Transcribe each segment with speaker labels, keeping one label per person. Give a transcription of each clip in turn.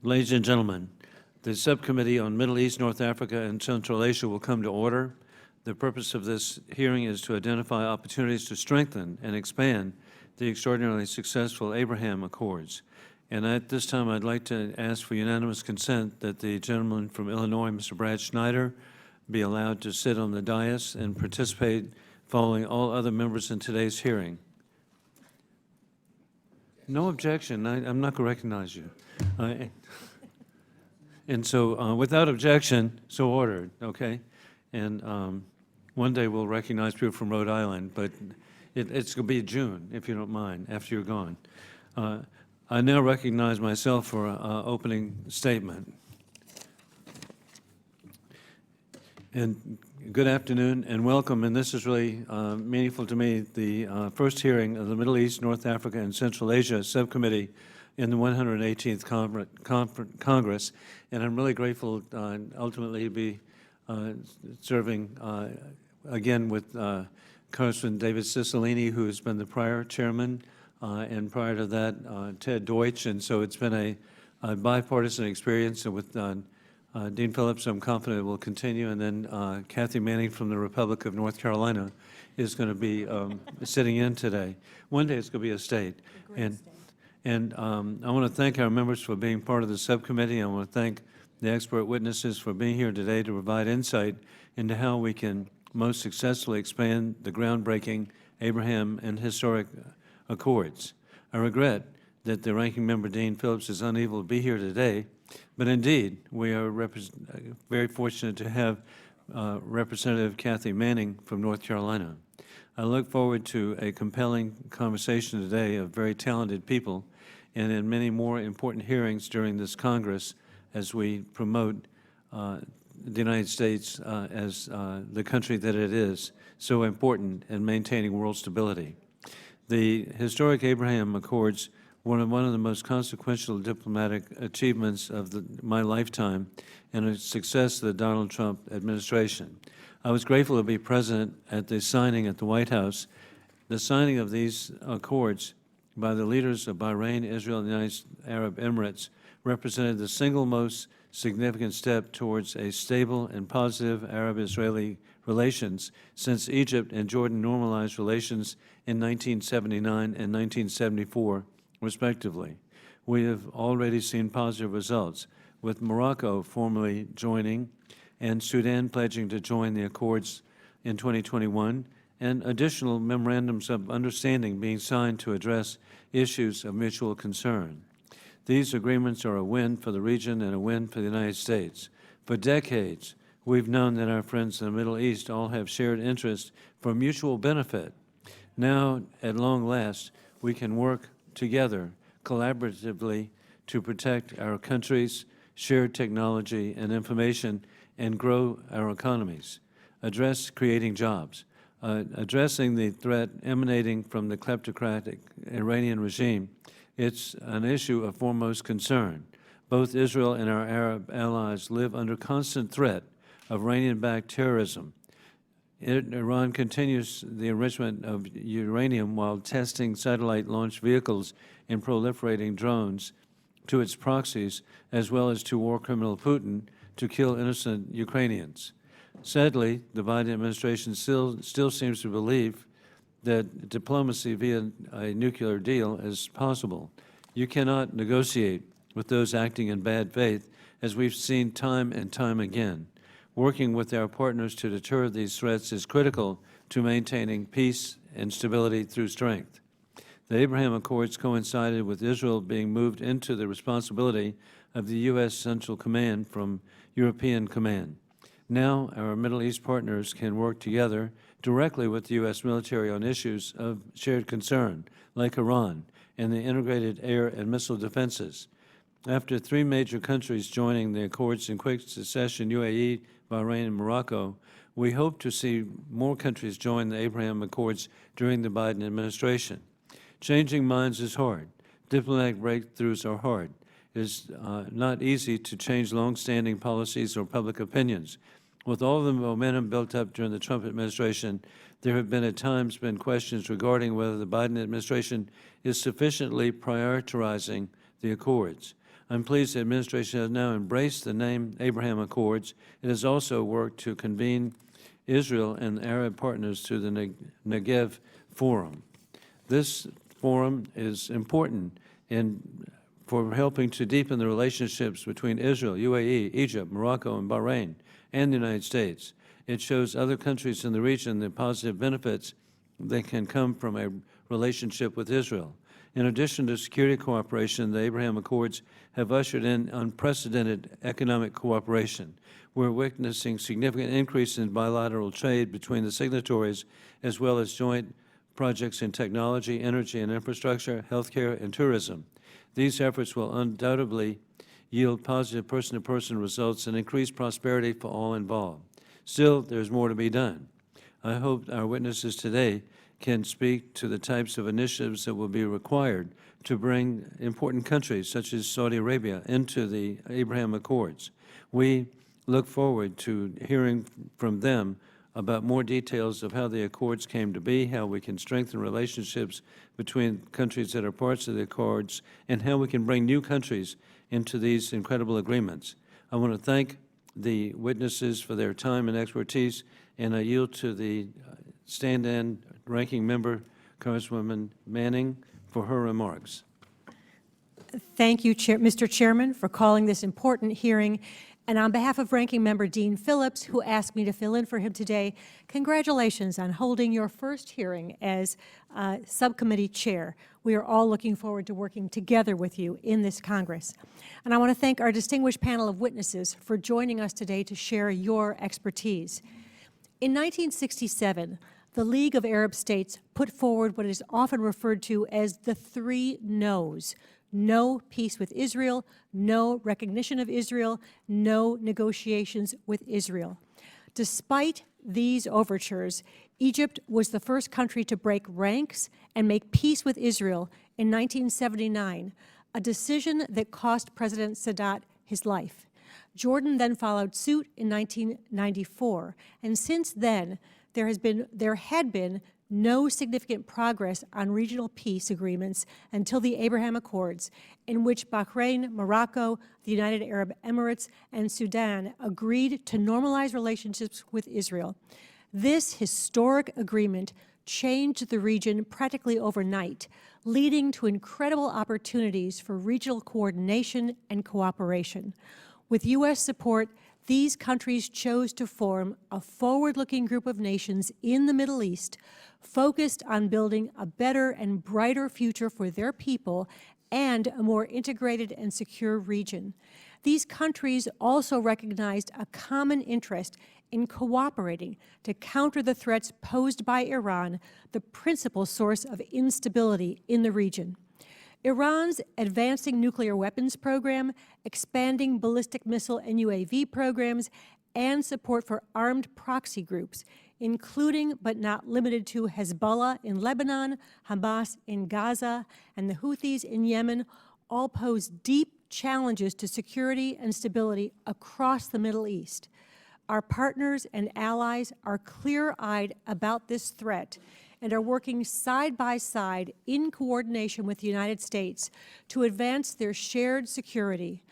Speaker 1: Ladies and gentlemen, the Subcommittee on Middle East, North Africa, and Central Asia will come to order. The purpose of this hearing is to identify opportunities to strengthen and expand the extraordinarily successful Abraham Accords. And at this time, I'd like to ask for unanimous consent that the gentleman from Illinois, Mr. Brad Schneider, be allowed to sit on the dais and participate following all other members in today's hearing. No objection. I'm not going to recognize you. And so without objection, so ordered, okay? And one day we'll recognize people from Rhode Island, but it's going to be June, if you don't mind, after you're gone. I now recognize myself for an opening statement. And good afternoon and welcome, and this is really meaningful to me, the first hearing of the Middle East, North Africa, and Central Asia Subcommittee in the 118th Congress, and I'm really grateful ultimately to be serving again with Congressman David Cicilline, who has been the prior chairman, and prior to that, Ted Deutsch, and so it's been a bipartisan experience, and with Dean Phillips, I'm confident it will continue, and then Kathy Manning from the Republic of North Carolina is going to be sitting in today. One day it's going to be a state. And I want to thank our members for being part of the subcommittee. I want to thank the expert witnesses for being here today to provide insight into how we can most successfully expand the groundbreaking Abraham and historic accords. I regret that the ranking member, Dean Phillips, is unable to be here today, but indeed, we are very fortunate to have Representative Kathy Manning from North Carolina. I look forward to a compelling conversation today of very talented people and in many more important hearings during this Congress as we promote the United States as the country that it is, so important in maintaining world stability. The historic Abraham Accords were one of the most consequential diplomatic achievements of my lifetime and a success of the Donald Trump administration. I was grateful to be present at the signing at the White House. The signing of these accords by the leaders of Bahrain, Israel, and the United Arab Emirates represented the single most significant step towards a stable and positive Arab-Israeli relations since Egypt and Jordan normalized relations in 1979 and 1974, respectively. We have already seen positive results, with Morocco formally joining and Sudan pledging to join the accords in 2021, and additional memorandums of understanding being signed to address issues of mutual concern. These agreements are a win for the region and a win for the United States. For decades, we've known that our friends in the Middle East all have shared interests for mutual benefit. Now, at long last, we can work together collaboratively to protect our countries, share technology and information, and grow our economies, address creating jobs, addressing the threat emanating from the kleptocratic Iranian regime. It's an issue of foremost concern. Both Israel and our Arab allies live under constant threat of Iranian-backed terrorism. Iran continues the enrichment of uranium while testing satellite-launched vehicles and proliferating drones to its proxies, as well as to war criminal Putin to kill innocent Ukrainians. Sadly, the Biden administration still seems to believe that diplomacy via a nuclear deal is possible. You cannot negotiate with those acting in bad faith, as we've seen time and time again. Working with our partners to deter these threats is critical to maintaining peace and stability through strength. The Abraham Accords coincided with Israel being moved into the responsibility of the U.S. Central Command from European Command. Now, our Middle East partners can work together directly with the U.S. military on issues of shared concern, like Iran and the integrated air and missile defenses. After three major countries joining the accords in quick succession, UAE, Bahrain, and Morocco, we hope to see more countries join the Abraham Accords during the Biden administration. Changing minds is hard. Diplomatic breakthroughs are hard. It is not easy to change long-standing policies or public opinions. With all the momentum built up during the Trump administration, there have been at times been questions regarding whether the Biden administration is sufficiently prioritizing the accords. I'm pleased the administration has now embraced the name Abraham Accords. It has also worked to convene Israel and Arab partners to the Negev Forum. This forum is important for helping to deepen the relationships between Israel, UAE, Egypt, Morocco, and Bahrain, and the United States. It shows other countries in the region the positive benefits that can come from a relationship with Israel. In addition to security cooperation, the Abraham Accords have ushered in unprecedented economic cooperation. We're witnessing significant increase in bilateral trade between the signatories, as well as joint projects in technology, energy and infrastructure, healthcare, and tourism. These efforts will undoubtedly yield positive person-to-person results and increase prosperity for all involved. Still, there's more to be done. I hope our witnesses today can speak to the types of initiatives that will be required to bring important countries such as Saudi Arabia into the Abraham Accords. We look forward to hearing from them about more details of how the Accords came to be, how we can strengthen relationships between countries that are parts of the Accords, and how we can bring new countries into these incredible agreements. I want to thank the witnesses for their time and expertise, and I yield to the stand-in ranking member, Congresswoman Manning, for her remarks.
Speaker 2: Thank you, Mr. Chairman, for calling this important hearing. And on behalf of Ranking Member Dean Phillips, who asked me to fill in for him today, congratulations on holding your first hearing as subcommittee chair. We are all looking forward to working together with you in this Congress. And I want to thank our distinguished panel of witnesses for joining us today to share your expertise. In 1967, the League of Arab States put forward what is often referred to as the 3 no's. No peace with Israel, no recognition of Israel, no negotiations with Israel. Despite these overtures, Egypt was the first country to break ranks and make peace with Israel in 1979, a decision that cost President Sadat his life. Jordan then followed suit in 1994, and since then, there had been no significant progress on regional peace agreements until the Abraham Accords, in which Bahrain, Morocco, the United Arab Emirates, and Sudan agreed to normalize relationships with Israel. This historic agreement changed the region practically overnight, leading to incredible opportunities for regional coordination and cooperation. With U.S. support, these countries chose to form a forward-looking group of nations in the Middle East focused on building a better and brighter future for their people and a more integrated and secure region. These countries also recognized a common interest in cooperating to counter the threats posed by Iran, the principal source of instability in the region. Iran's advancing nuclear weapons program, expanding ballistic missile and UAV programs, and support for armed proxy groups, including but not limited to Hezbollah in Lebanon, Hamas in Gaza, and the Houthis in Yemen, all pose deep challenges to security and stability across the Middle East. Our partners and allies are clear-eyed about this threat and are working side by side in coordination with the United States to advance their shared security.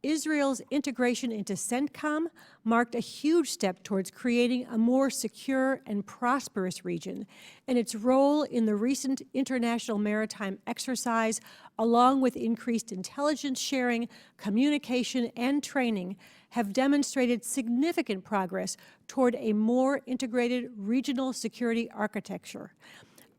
Speaker 2: Israel's integration into CENTCOM marked a huge step towards creating a more secure and prosperous region, and its role in the recent international maritime exercise, along with increased intelligence sharing, communication, and training, have demonstrated significant progress toward a more integrated regional security architecture.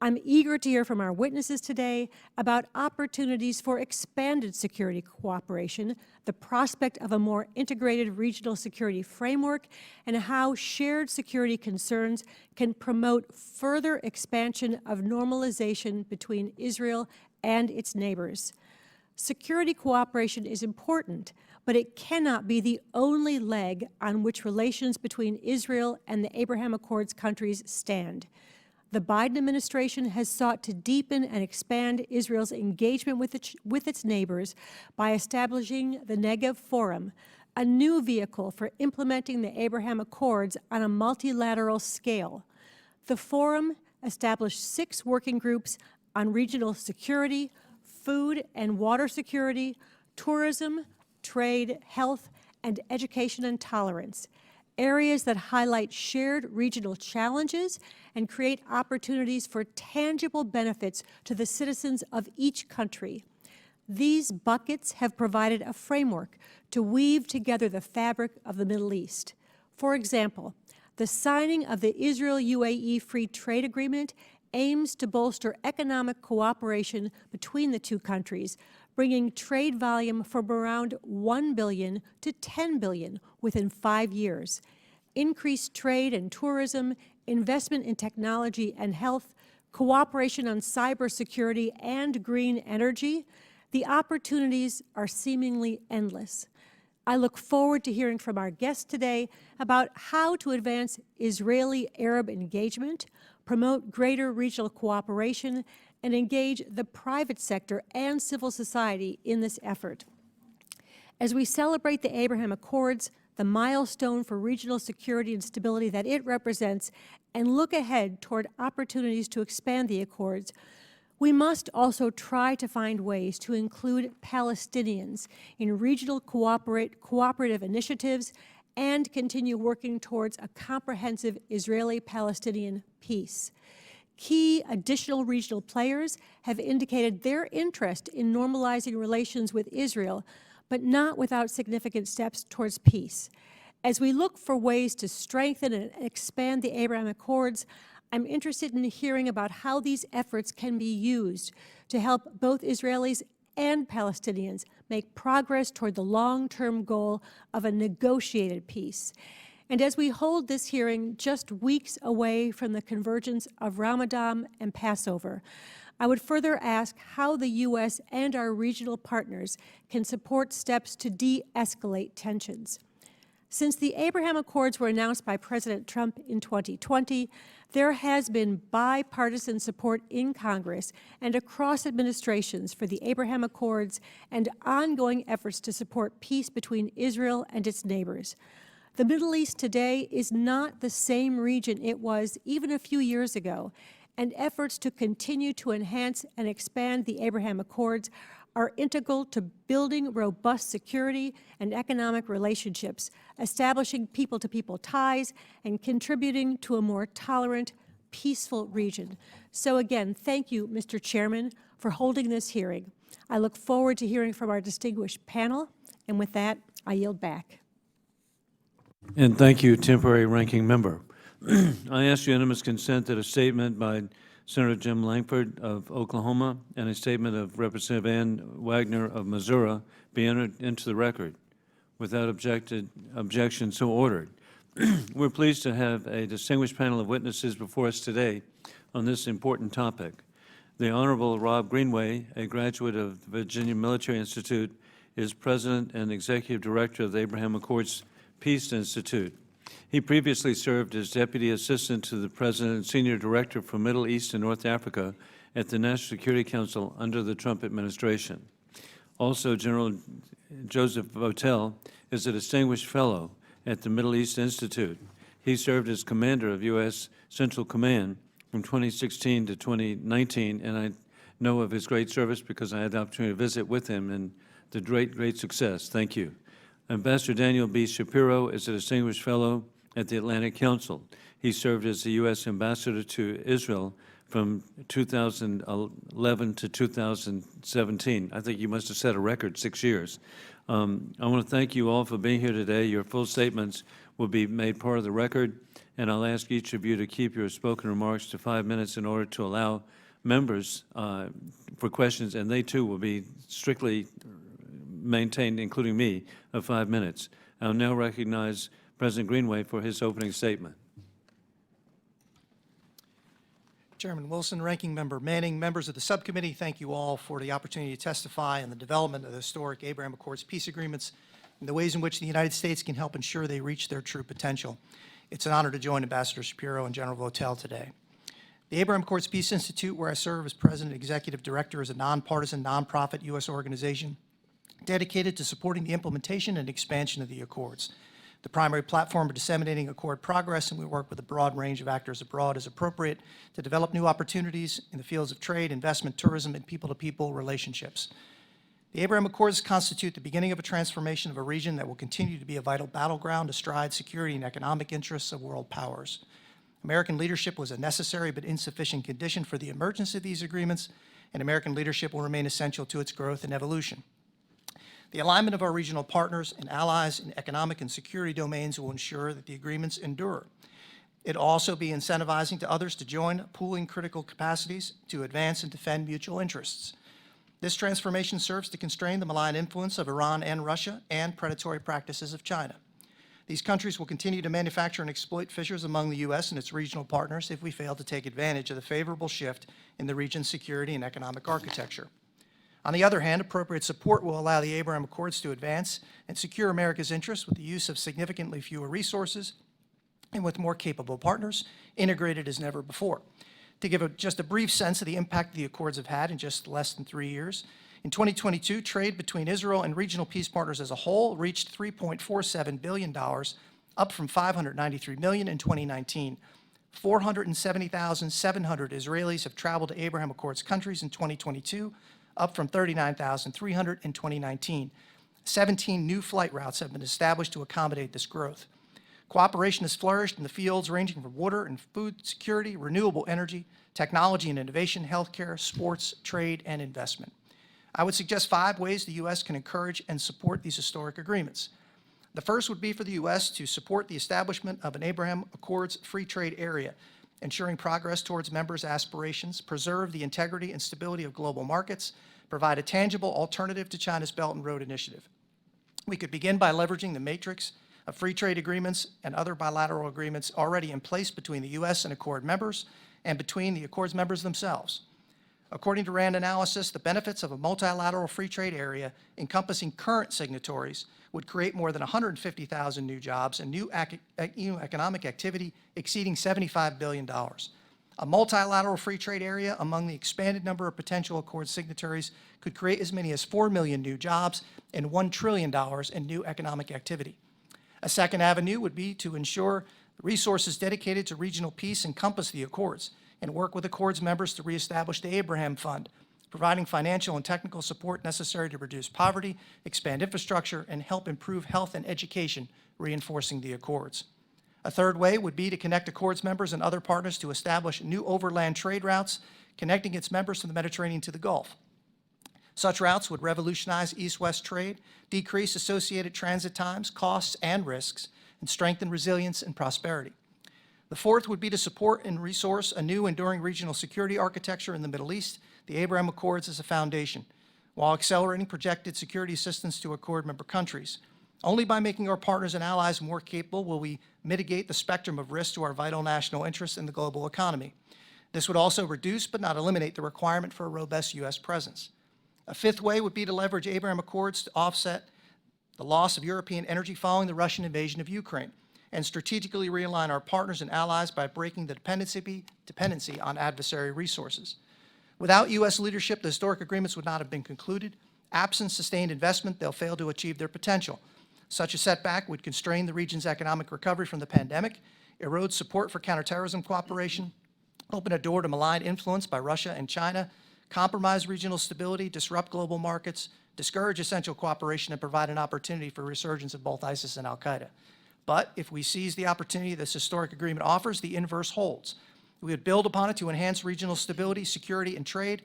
Speaker 2: I'm eager to hear from our witnesses today about opportunities for expanded security cooperation, the prospect of a more integrated regional security framework, and how shared security concerns can promote further expansion of normalization between Israel and its neighbors. Security cooperation is important, but it cannot be the only leg on which relations between Israel and the Abraham Accords countries stand. The Biden administration has sought to deepen and expand Israel's engagement with its neighbors by establishing the Negev Forum, a new vehicle for implementing the Abraham Accords on a multilateral scale. The forum established 6 working groups on regional security, food and water security, tourism, trade, health, and education and tolerance, areas that highlight shared regional challenges and create opportunities for tangible benefits to the citizens of each country. These buckets have provided a framework to weave together the fabric of the Middle East. For example, the signing of the Israel-UAE Free Trade Agreement aims to bolster economic cooperation between the two countries, bringing trade volume from around $1 billion to $10 billion within 5 years. Increased trade and tourism, investment in technology and health, cooperation on cybersecurity and green energy, the opportunities are seemingly endless. I look forward to hearing from our guests today about how to advance Israeli-Arab engagement, promote greater regional cooperation, and engage the private sector and civil society in this effort. As we celebrate the Abraham Accords, the milestone for regional security and stability that it represents, and look ahead toward opportunities to expand the Accords, we must also try to find ways to include Palestinians in regional cooperative initiatives and continue working towards a comprehensive Israeli-Palestinian peace. Key additional regional players have indicated their interest in normalizing relations with Israel, but not without significant steps towards peace. As we look for ways to strengthen and expand the Abraham Accords, I'm interested in hearing about how these efforts can be used to help both Israelis and Palestinians make progress toward the long-term goal of a negotiated peace. And as we hold this hearing just weeks away from the convergence of Ramadan and Passover, I would further ask how the U.S. and our regional partners can support steps to de-escalate tensions. Since the Abraham Accords were announced by President Trump in 2020, there has been bipartisan support in Congress and across administrations for the Abraham Accords and ongoing efforts to support peace between Israel and its neighbors. The Middle East today is not the same region it was even a few years ago, and efforts to continue to enhance and expand the Abraham Accords are integral to building robust security and economic relationships, establishing people-to-people ties, and contributing to a more tolerant, peaceful region. So again, thank you, Mr. Chairman, for holding this hearing. I look forward to hearing from our distinguished panel, and with that, I yield back.
Speaker 1: And thank you, temporary ranking member. I ask unanimous consent that a statement by Senator Jim Langford of Oklahoma and a statement of Representative Ann Wagner of Missouri be entered into the record. Without objection, so ordered. We're pleased to have a distinguished panel of witnesses before us today on this important topic. The Honorable Rob Greenway, a graduate of the Virginia Military Institute, is President and Executive Director of the Abraham Accords Peace Institute. He previously served as Deputy Assistant to the President and Senior Director for Middle East and North Africa at the National Security Council under the Trump administration. Also, General Joseph Votel is a Distinguished Fellow at the Middle East Institute. He served as Commander of U.S. Central Command from 2016 to 2019, and I know of his great service because I had the opportunity to visit with him and the great success. Thank you. Ambassador Daniel B. Shapiro is a Distinguished Fellow at the Atlantic Council. He served as the U.S. Ambassador to Israel from 2011 to 2017. I think you must have set a record, 6 years. I want to thank you all for being here today. Your full statements will be made part of the record, and I'll ask each of you to keep your spoken remarks to 5 minutes in order to allow members for questions, and they too will be strictly maintained, including me, of 5 minutes. I'll now recognize President Greenway for his opening statement.
Speaker 3: Chairman Wilson, Ranking Member Manning, members of the subcommittee, thank you all for the opportunity to testify on the development of the historic Abraham Accords peace agreements and the ways in which the United States can help ensure they reach their true potential. It's an honor to join Ambassador Shapiro and General Votel today. The Abraham Accords Peace Institute, where I serve as President and Executive Director, is a nonpartisan, nonprofit U.S. organization dedicated to supporting the implementation and expansion of the Accords. The primary platform for disseminating Accord progress, and we work with a broad range of actors abroad as appropriate to develop new opportunities in the fields of trade, investment, tourism, and people-to-people relationships. The Abraham Accords constitute the beginning of a transformation of a region that will continue to be a vital battleground astride security and economic interests of world powers. American leadership was a necessary but insufficient condition for the emergence of these agreements, and American leadership will remain essential to its growth and evolution. The alignment of our regional partners and allies in economic and security domains will ensure that the agreements endure. It'll also be incentivizing to others to join, pooling critical capacities to advance and defend mutual interests. This transformation serves to constrain the malign influence of Iran and Russia and predatory practices of China. These countries will continue to manufacture and exploit fissures among the U.S. and its regional partners if we fail to take advantage of the favorable shift in the region's security and economic architecture. On the other hand, appropriate support will allow the Abraham Accords to advance and secure America's interests with the use of significantly fewer resources and with more capable partners, integrated as never before. To give just a brief sense of the impact the Accords have had in just less than 3 years, in 2022, trade between Israel and regional peace partners as a whole reached $3.47 billion, up from $593 million in 2019. 470,700 Israelis have traveled to Abraham Accords countries in 2022, up from 39,300 in 2019. 17 new flight routes have been established to accommodate this growth. Cooperation has flourished in the fields ranging from water and food security, renewable energy, technology and innovation, healthcare, sports, trade, and investment. I would suggest 5 ways the U.S. can encourage and support these historic agreements. The first would be for the U.S. to support the establishment of an Abraham Accords free trade area, ensuring progress towards members' aspirations, preserve the integrity and stability of global markets, provide a tangible alternative to China's Belt and Road Initiative. We could begin by leveraging the matrix of free trade agreements and other bilateral agreements already in place between the U.S. and Accord members and between the Accords members themselves. According to RAND analysis, the benefits of a multilateral free trade area encompassing current signatories would create more than 150,000 new jobs and new economic activity exceeding $75 billion. A multilateral free trade area among the expanded number of potential Accord signatories could create as many as 4 million new jobs and $1 trillion in new economic activity. A second avenue would be to ensure resources dedicated to regional peace encompass the Accords and work with Accords members to reestablish the Abraham Fund, providing financial and technical support necessary to reduce poverty, expand infrastructure, and help improve health and education, reinforcing the Accords. A third way would be to connect Accords members and other partners to establish new overland trade routes, connecting its members from the Mediterranean to the Gulf. Such routes would revolutionize east-west trade, decrease associated transit times, costs, and risks, and strengthen resilience and prosperity. The fourth would be to support and resource a new enduring regional security architecture in the Middle East, the Abraham Accords as a foundation, while accelerating projected security assistance to Accord member countries. Only by making our partners and allies more capable will we mitigate the spectrum of risks to our vital national interests in the global economy. This would also reduce but not eliminate the requirement for a robust U.S. presence. A fifth way would be to leverage Abraham Accords to offset the loss of European energy following the Russian invasion of Ukraine, and strategically realign our partners and allies by breaking the dependency on adversary resources. Without U.S. leadership, the historic agreements would not have been concluded. Absent sustained investment, they'll fail to achieve their potential. Such a setback would constrain the region's economic recovery from the pandemic, erode support for counterterrorism cooperation, open a door to malign influence by Russia and China, compromise regional stability, disrupt global markets, discourage essential cooperation, and provide an opportunity for resurgence of both ISIS and al-Qaeda. But if we seize the opportunity this historic agreement offers, the inverse holds. We would build upon it to enhance regional stability, security, and trade.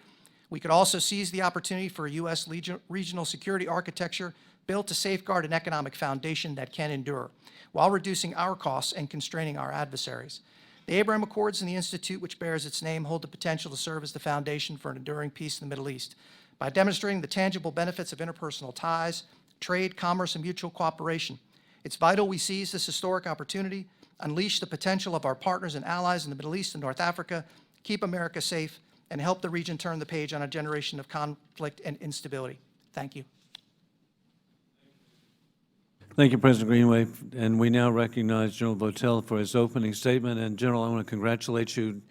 Speaker 3: We could also seize the opportunity for a U.S. regional security architecture built to safeguard an economic foundation that can endure, while reducing our costs and constraining our adversaries. The Abraham Accords and the institute which bears its name hold the potential to serve as the foundation for an enduring peace in the Middle East. By demonstrating the tangible benefits of interpersonal ties, trade, commerce, and mutual cooperation, it's vital we seize this historic opportunity, unleash the potential of our partners and allies in the Middle East and North Africa, keep America safe, and help the region turn the page on a generation of conflict and instability. Thank you.
Speaker 1: Thank you, President Greenway. And we now recognize General Votel for his opening statement. And General, I want to congratulate you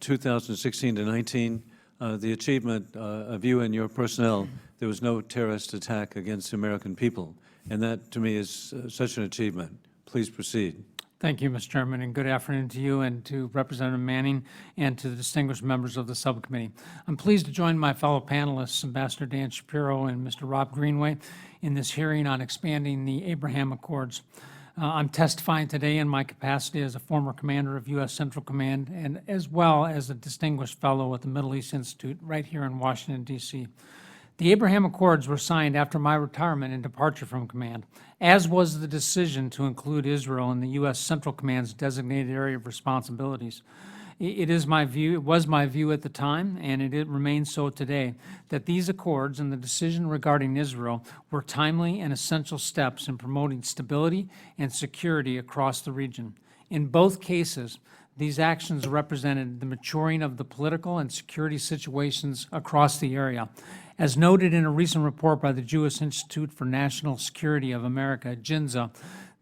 Speaker 1: 2016 to 19, the achievement of you and your personnel. There was no terrorist attack against the American people. And that, to me, is such an achievement. Please proceed.
Speaker 4: Thank you, Mr. Chairman, and good afternoon to you and to Representative Manning and to the distinguished members of the subcommittee. I'm pleased to join my fellow panelists, Ambassador Dan Shapiro and Mr. Rob Greenway, in this hearing on expanding the Abraham Accords. I'm testifying today in my capacity as a former commander of U.S. Central Command and as well as a distinguished fellow at the Middle East Institute right here in Washington, D.C. The Abraham Accords were signed after my retirement and departure from command, as was the decision to include Israel in the U.S. Central Command's designated area of responsibilities. It was my view at the time, and it remains so today, that these accords and the decision regarding Israel were timely and essential steps in promoting stability and security across the region. In both cases, these actions represented the maturing of the political and security situations across the area. As noted in a recent report by the Jewish Institute for National Security of America, JINSA,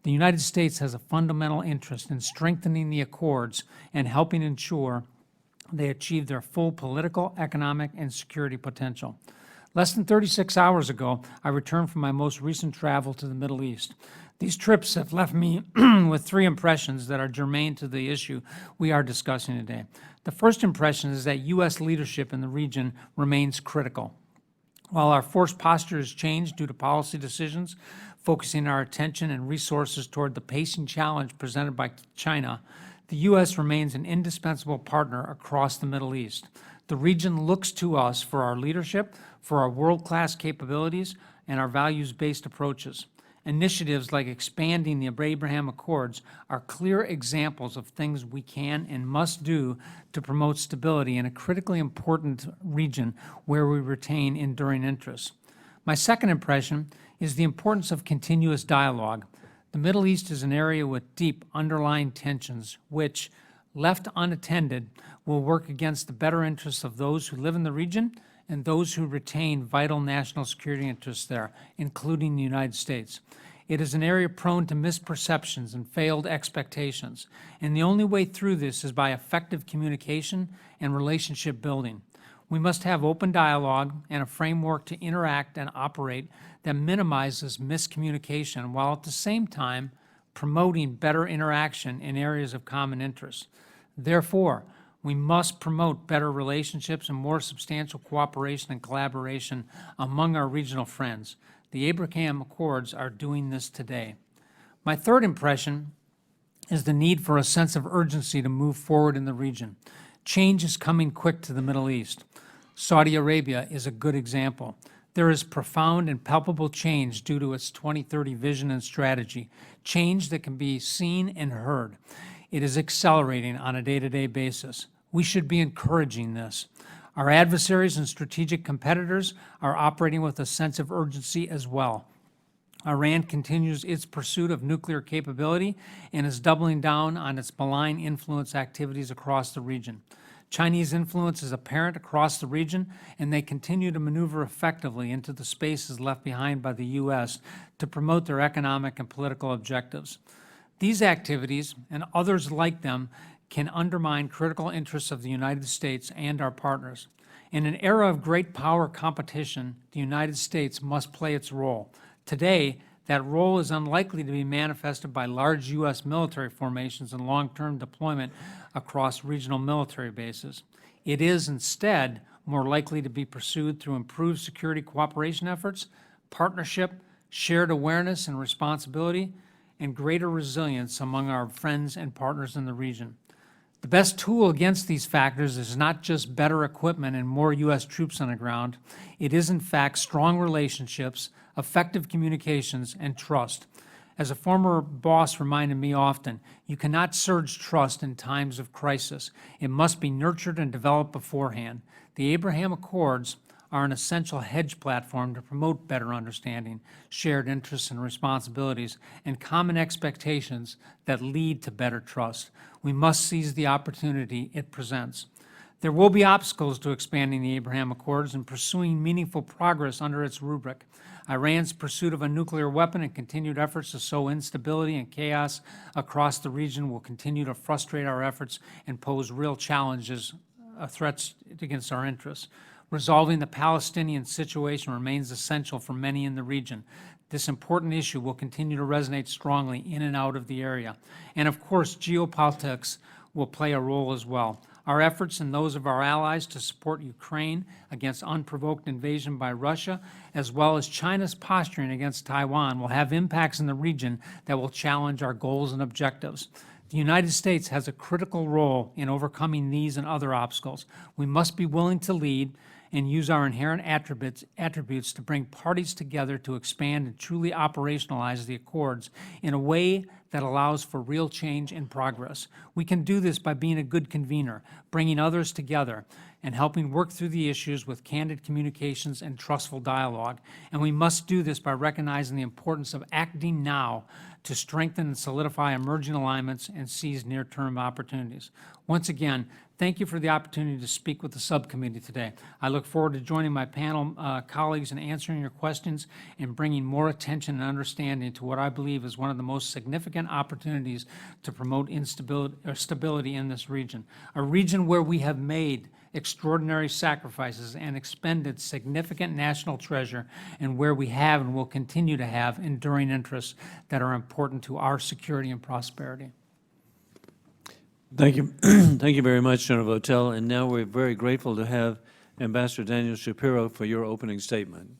Speaker 4: the United States has a fundamental interest in strengthening the accords and helping ensure they achieve their full political, economic, and security potential. Less than 36 hours ago, I returned from my most recent travel to the Middle East. These trips have left me with three impressions that are germane to the issue we are discussing today. The first impression is that U.S. leadership in the region remains critical. While our force posture has changed due to policy decisions, focusing our attention and resources toward the pacing challenge presented by China, the U.S. remains an indispensable partner across the Middle East. The region looks to us for our leadership, for our world-class capabilities, and our values-based approaches. Initiatives like expanding the Abraham Accords are clear examples of things we can and must do to promote stability in a critically important region where we retain enduring interests. My second impression is the importance of continuous dialogue. The Middle East is an area with deep underlying tensions which, left unattended, will work against the better interests of those who live in the region and those who retain vital national security interests there, including the United States. It is an area prone to misperceptions and failed expectations, and the only way through this is by effective communication and relationship building. We must have open dialogue and a framework to interact and operate that minimizes miscommunication while at the same time promoting better interaction in areas of common interest. Therefore, we must promote better relationships and more substantial cooperation and collaboration among our regional friends. The Abraham Accords are doing this today. My third impression is the need for a sense of urgency to move forward in the region. Change is coming quick to the Middle East. Saudi Arabia is a good example. There is profound and palpable change due to its 2030 vision and strategy, change that can be seen and heard. It is accelerating on a day-to-day basis. We should be encouraging this. Our adversaries and strategic competitors are operating with a sense of urgency as well. Iran continues its pursuit of nuclear capability and is doubling down on its malign influence activities across the region. Chinese influence is apparent across the region, and they continue to maneuver effectively into the spaces left behind by the U.S. to promote their economic and political objectives. These activities, and others like them, can undermine critical interests of the United States and our partners. In an era of great power competition, the United States must play its role. Today, that role is unlikely to be manifested by large U.S. military formations and long-term deployment across regional military bases. It is instead more likely to be pursued through improved security cooperation efforts, partnership, shared awareness and responsibility, and greater resilience among our friends and partners in the region. The best tool against these factors is not just better equipment and more U.S. troops on the ground. It is, in fact, strong relationships, effective communications, and trust. As a former boss reminded me often, you cannot surge trust in times of crisis. It must be nurtured and developed beforehand. The Abraham Accords are an essential hedge platform to promote better understanding, shared interests and responsibilities, and common expectations that lead to better trust. We must seize the opportunity it presents. There will be obstacles to expanding the Abraham Accords and pursuing meaningful progress under its rubric. Iran's pursuit of a nuclear weapon and continued efforts to sow instability and chaos across the region will continue to frustrate our efforts and pose real challenges, threats against our interests. Resolving the Palestinian situation remains essential for many in the region. This important issue will continue to resonate strongly in and out of the area. And of course, geopolitics will play a role as well. Our efforts and those of our allies to support Ukraine against unprovoked invasion by Russia, as well as China's posturing against Taiwan, will have impacts in the region that will challenge our goals and objectives. The United States has a critical role in overcoming these and other obstacles. We must be willing to lead and use our inherent attributes to bring parties together to expand and truly operationalize the accords in a way that allows for real change and progress. We can do this by being a good convener, bringing others together, and helping work through the issues with candid communications and trustful dialogue. And we must do this by recognizing the importance of acting now to strengthen and solidify emerging alignments and seize near-term opportunities. Once again, thank you for the opportunity to speak with the subcommittee today. I look forward to joining my panel colleagues in answering your questions and bringing more attention and understanding to what I believe is one of the most significant opportunities to promote stability in this region, a region where we have made extraordinary sacrifices and expended significant national treasure, and where we have and will continue to have enduring interests that are important to our security and prosperity.
Speaker 1: Thank you. Thank you very much, General Votel. And now we're very grateful to have Ambassador Daniel Shapiro for your opening statement.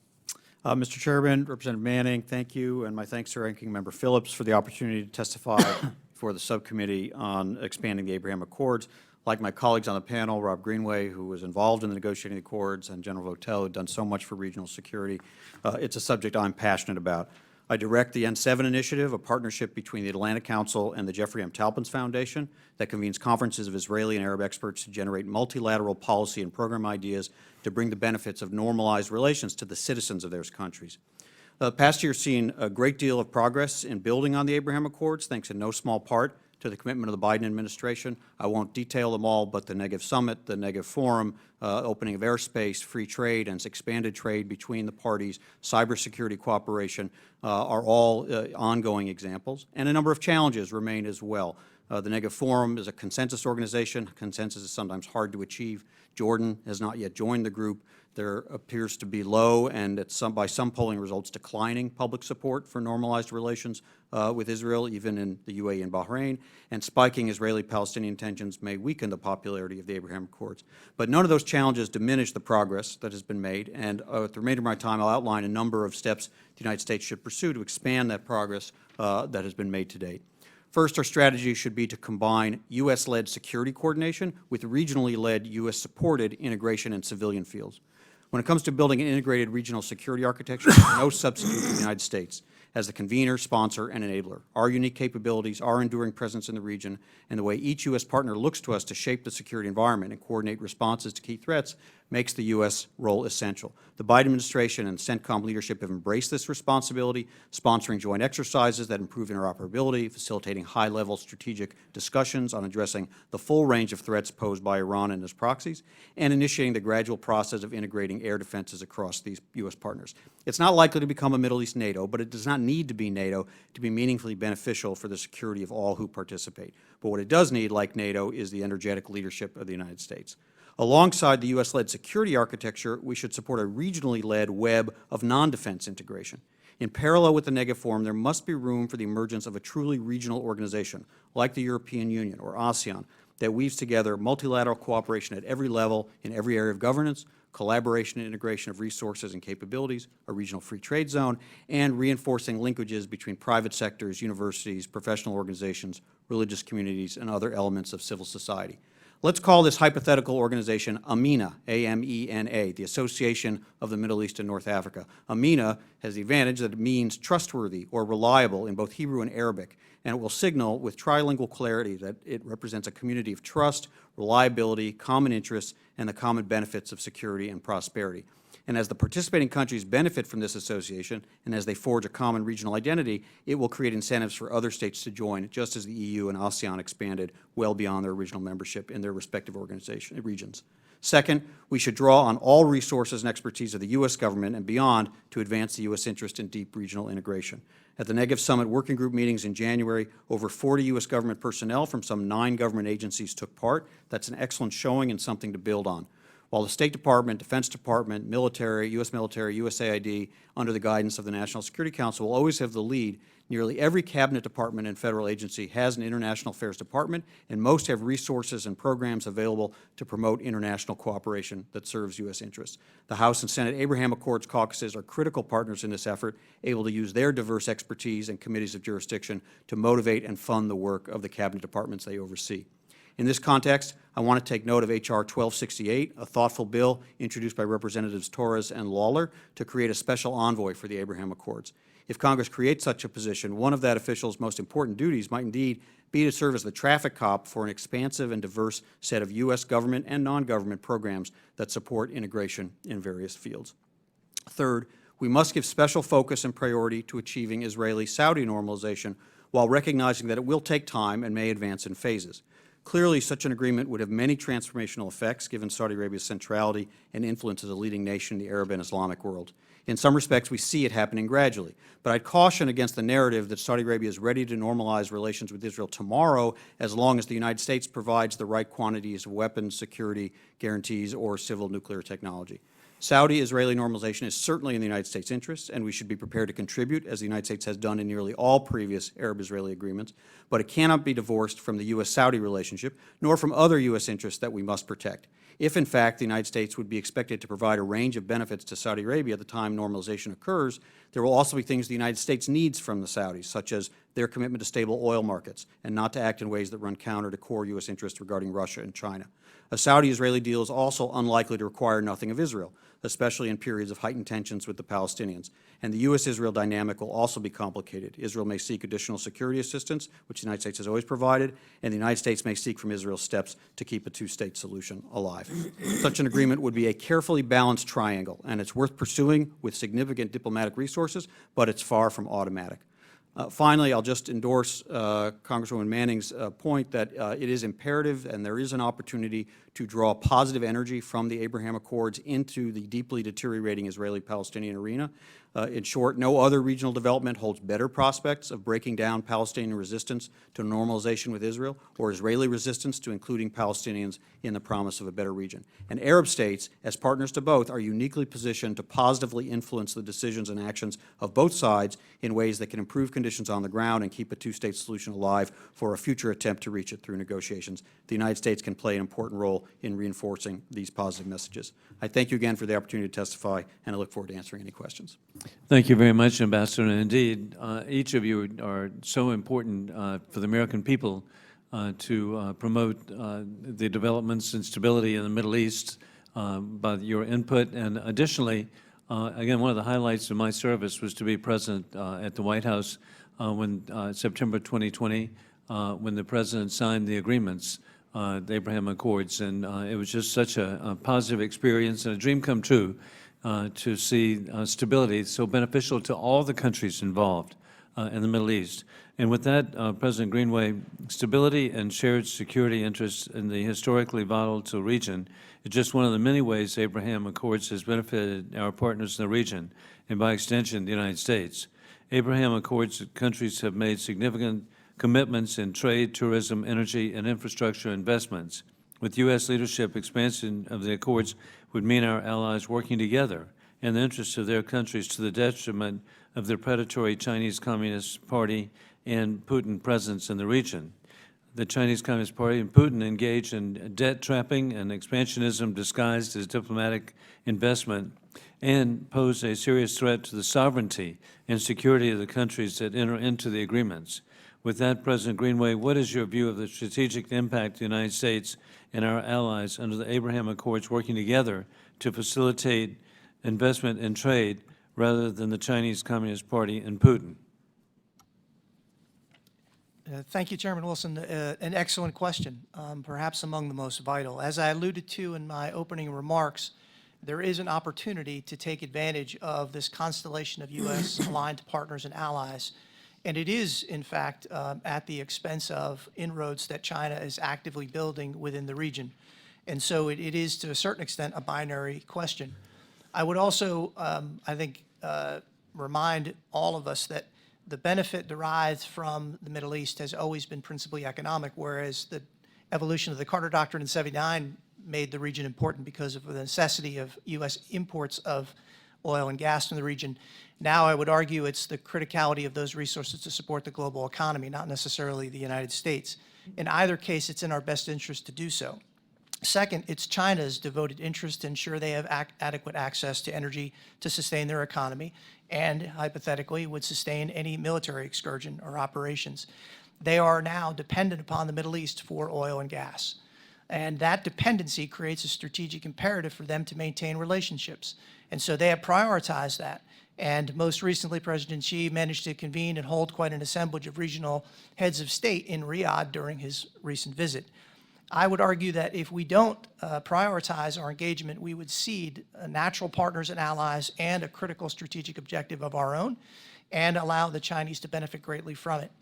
Speaker 5: Mr. Chairman, Representative Manning, thank you, and my thanks to Ranking Member Phillips for the opportunity to testify for the subcommittee on expanding the Abraham Accords. Like my colleagues on the panel, Rob Greenway, who was involved in the negotiating accords, and General Votel, who had done so much for regional security, it's a subject I'm passionate about. I direct the N7 initiative, a partnership between the Atlantic Council and the Jeffrey M. Talpins Foundation that convenes conferences of Israeli and Arab experts to generate multilateral policy and program ideas to bring the benefits of normalized relations to the citizens of those countries. The past year has seen a great deal of progress in building on the Abraham Accords, thanks in no small part to the commitment of the Biden administration. I won't detail them all, but the Negev Summit, the Negev Forum, opening of airspace, free trade, and expanded trade between the parties, cybersecurity cooperation are all ongoing examples. And a number of challenges remain as well. The Negev Forum is a consensus organization. Consensus is sometimes hard to achieve. Jordan has not yet joined the group. There appears to be low and by some polling results declining public support for normalized relations with Israel, even in the UAE and Bahrain, and spiking Israeli-Palestinian tensions may weaken the popularity of the Abraham Accords. But none of those challenges diminish the progress that has been made, and with the remainder of my time, I'll outline a number of steps the United States should pursue to expand that progress that has been made to date. First, our strategy should be to combine U.S.-led security coordination with regionally led U.S.-supported integration in civilian fields. When it comes to building an integrated regional security architecture, there's no substitute for the United States as the convener, sponsor, and enabler. Our unique capabilities, our enduring presence in the region, and the way each U.S. partner looks to us to shape the security environment and coordinate responses to key threats makes the U.S. role essential. The Biden administration and CENTCOM leadership have embraced this responsibility, sponsoring joint exercises that improve interoperability, facilitating high-level strategic discussions on addressing the full range of threats posed by Iran and its proxies, and initiating the gradual process of integrating air defenses across these U.S. partners. It's not likely to become a Middle East NATO, but it does not need to be NATO to be meaningfully beneficial for the security of all who participate. But what it does need, like NATO, is the energetic leadership of the United States. Alongside the U.S.-led security architecture, we should support a regionally led web of non-defense integration. In parallel with the Negev Forum, there must be room for the emergence of a truly regional organization, like the European Union or ASEAN, that weaves together multilateral cooperation at every level in every area of governance, collaboration and integration of resources and capabilities, a regional free trade zone, and reinforcing linkages between private sectors, universities, professional organizations, religious communities, and other elements of civil society. Let's call this hypothetical organization AMENA, A-M-E-N-A, the Association of the Middle East and North Africa. AMENA has the advantage that it means trustworthy or reliable in both Hebrew and Arabic, and it will signal with trilingual clarity that it represents a community of trust, reliability, common interests, and the common benefits of security and prosperity. And as the participating countries benefit from this association, and as they forge a common regional identity, it will create incentives for other states to join, just as the EU and ASEAN expanded well beyond their original membership in their respective regions. Second, we should draw on all resources and expertise of the U.S. government and beyond to advance the U.S. interest in deep regional integration. At the Negev Summit working group meetings in January, over 40 U.S. government personnel from some 9 government agencies took part. That's an excellent showing and something to build on. While the State Department, Defense Department, military, USAID, under the guidance of the National Security Council, will always have the lead, nearly every cabinet department and federal agency has an international affairs department, and most have resources and programs available to promote international cooperation that serves U.S. interests. The House and Senate Abraham Accords caucuses are critical partners in this effort, able to use their diverse expertise and committees of jurisdiction to motivate and fund the work of the cabinet departments they oversee. In this context, I want to take note of H.R. 1268, a thoughtful bill introduced by Representatives Torres and Lawler to create a special envoy for the Abraham Accords. If Congress creates such a position, one of that official's most important duties might indeed be to serve as the traffic cop for an expansive and diverse set of U.S. government and non-government programs that support integration in various fields. Third, we must give special focus and priority to achieving Israeli-Saudi normalization while recognizing that it will take time and may advance in phases. Clearly, such an agreement would have many transformational effects, given Saudi Arabia's centrality and influence as a leading nation in the Arab and Islamic world. In some respects, we see it happening gradually. But I'd caution against the narrative that Saudi Arabia is ready to normalize relations with Israel tomorrow as long as the United States provides the right quantities of weapons, security guarantees, or civil nuclear technology. Saudi-Israeli normalization is certainly in the United States' interest, and we should be prepared to contribute, as the United States has done in nearly all previous Arab-Israeli agreements, but it cannot be divorced from the U.S.-Saudi relationship, nor from other U.S. interests that we must protect. If, in fact, the United States would be expected to provide a range of benefits to Saudi Arabia at the time normalization occurs, there will also be things the United States needs from the Saudis, such as their commitment to stable oil markets and not to act in ways that run counter to core U.S. interests regarding Russia and China. A Saudi-Israeli deal is also unlikely to require nothing of Israel, especially in periods of heightened tensions with the Palestinians. And the U.S.-Israel dynamic will also be complicated. Israel may seek additional security assistance, which the United States has always provided, and the United States may seek from Israel steps to keep a two-state solution alive. Such an agreement would be a carefully balanced triangle, and it's worth pursuing with significant diplomatic resources, but it's far from automatic. Finally, I'll just endorse Congresswoman Manning's point that it is imperative and there is an opportunity to draw positive energy from the Abraham Accords into the deeply deteriorating Israeli-Palestinian arena. In short, no other regional development holds better prospects of breaking down Palestinian resistance to normalization with Israel or Israeli resistance to including Palestinians in the promise of a better region. And Arab states, as partners to both, are uniquely positioned to positively influence the decisions and actions of both sides in ways that can improve conditions on the ground and keep a two-state solution alive for a future attempt to reach it through negotiations. The United States can play an important role in reinforcing these positive messages. I thank you again for the opportunity to testify, and I look forward to answering any questions.
Speaker 1: Thank you very much, Ambassador. And indeed, each of you are so important for the American people to promote the developments and stability in the Middle East by your input. And additionally, again, one of the highlights of my service was to be present at the White House when September 2020, when the President signed the agreements, the Abraham Accords. And it was just such a positive experience and a dream come true to see stability so beneficial to all the countries involved in the Middle East. And with that, President Greenway, stability and shared security interests in the historically volatile region is just one of the many ways Abraham Accords has benefited our partners in the region, and by extension, the United States. Abraham Accords countries have made significant commitments in trade, tourism, energy, and infrastructure investments. With U.S. leadership, expansion of the Accords would mean our allies working together in the interests of their countries to the detriment of the predatory Chinese Communist Party and Putin presence in the region. The Chinese Communist Party and Putin engage in debt trapping and expansionism disguised as diplomatic investment and pose a serious threat to the sovereignty and security of the countries that enter into the agreements. With that, President Greenway, what is your view of the strategic impact of the United States and our allies under the Abraham Accords working together to facilitate investment and trade rather than the Chinese Communist Party and Putin?
Speaker 3: Thank you, Chairman Wilson. An excellent question, perhaps among the most vital. As I alluded to in my opening remarks, there is an opportunity to take advantage of this constellation of U.S. aligned partners and allies. And it is, in fact, at the expense of inroads that China is actively building within the region. And so it is, to a certain extent, a binary question. I would also, I think, remind all of us that the benefit derived from the Middle East has always been principally economic, whereas the evolution of the Carter Doctrine in '79 made the region important because of the necessity of U.S. imports of oil and gas from the region. Now I would argue it's the criticality of those resources to support the global economy, not necessarily the United States. In either case, it's in our best interest to do so. Second, it's China's devoted interest to ensure they have adequate access to energy to sustain their economy and, hypothetically, would sustain any military excursion or operations. They are now dependent upon the Middle East for oil and gas. And that dependency creates a strategic imperative for them to maintain relationships. And so they have prioritized that. And most recently, President Xi managed to convene and hold quite an assemblage of regional heads of state in Riyadh during his recent visit. I would argue that if we don't prioritize our engagement, we would cede natural partners and allies and a critical strategic objective of our own and allow the Chinese to benefit greatly from it.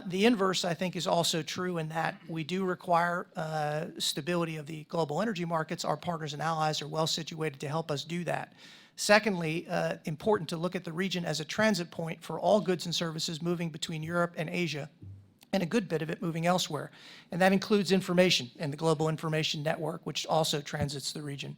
Speaker 3: The inverse, I think, is also true in that we do require stability of the global energy markets. Our partners and allies are well situated to help us do that. Secondly, important to look at the region as a transit point for all goods and services moving between Europe and Asia, and a good bit of it moving elsewhere. And that includes information and the global information network, which also transits the region.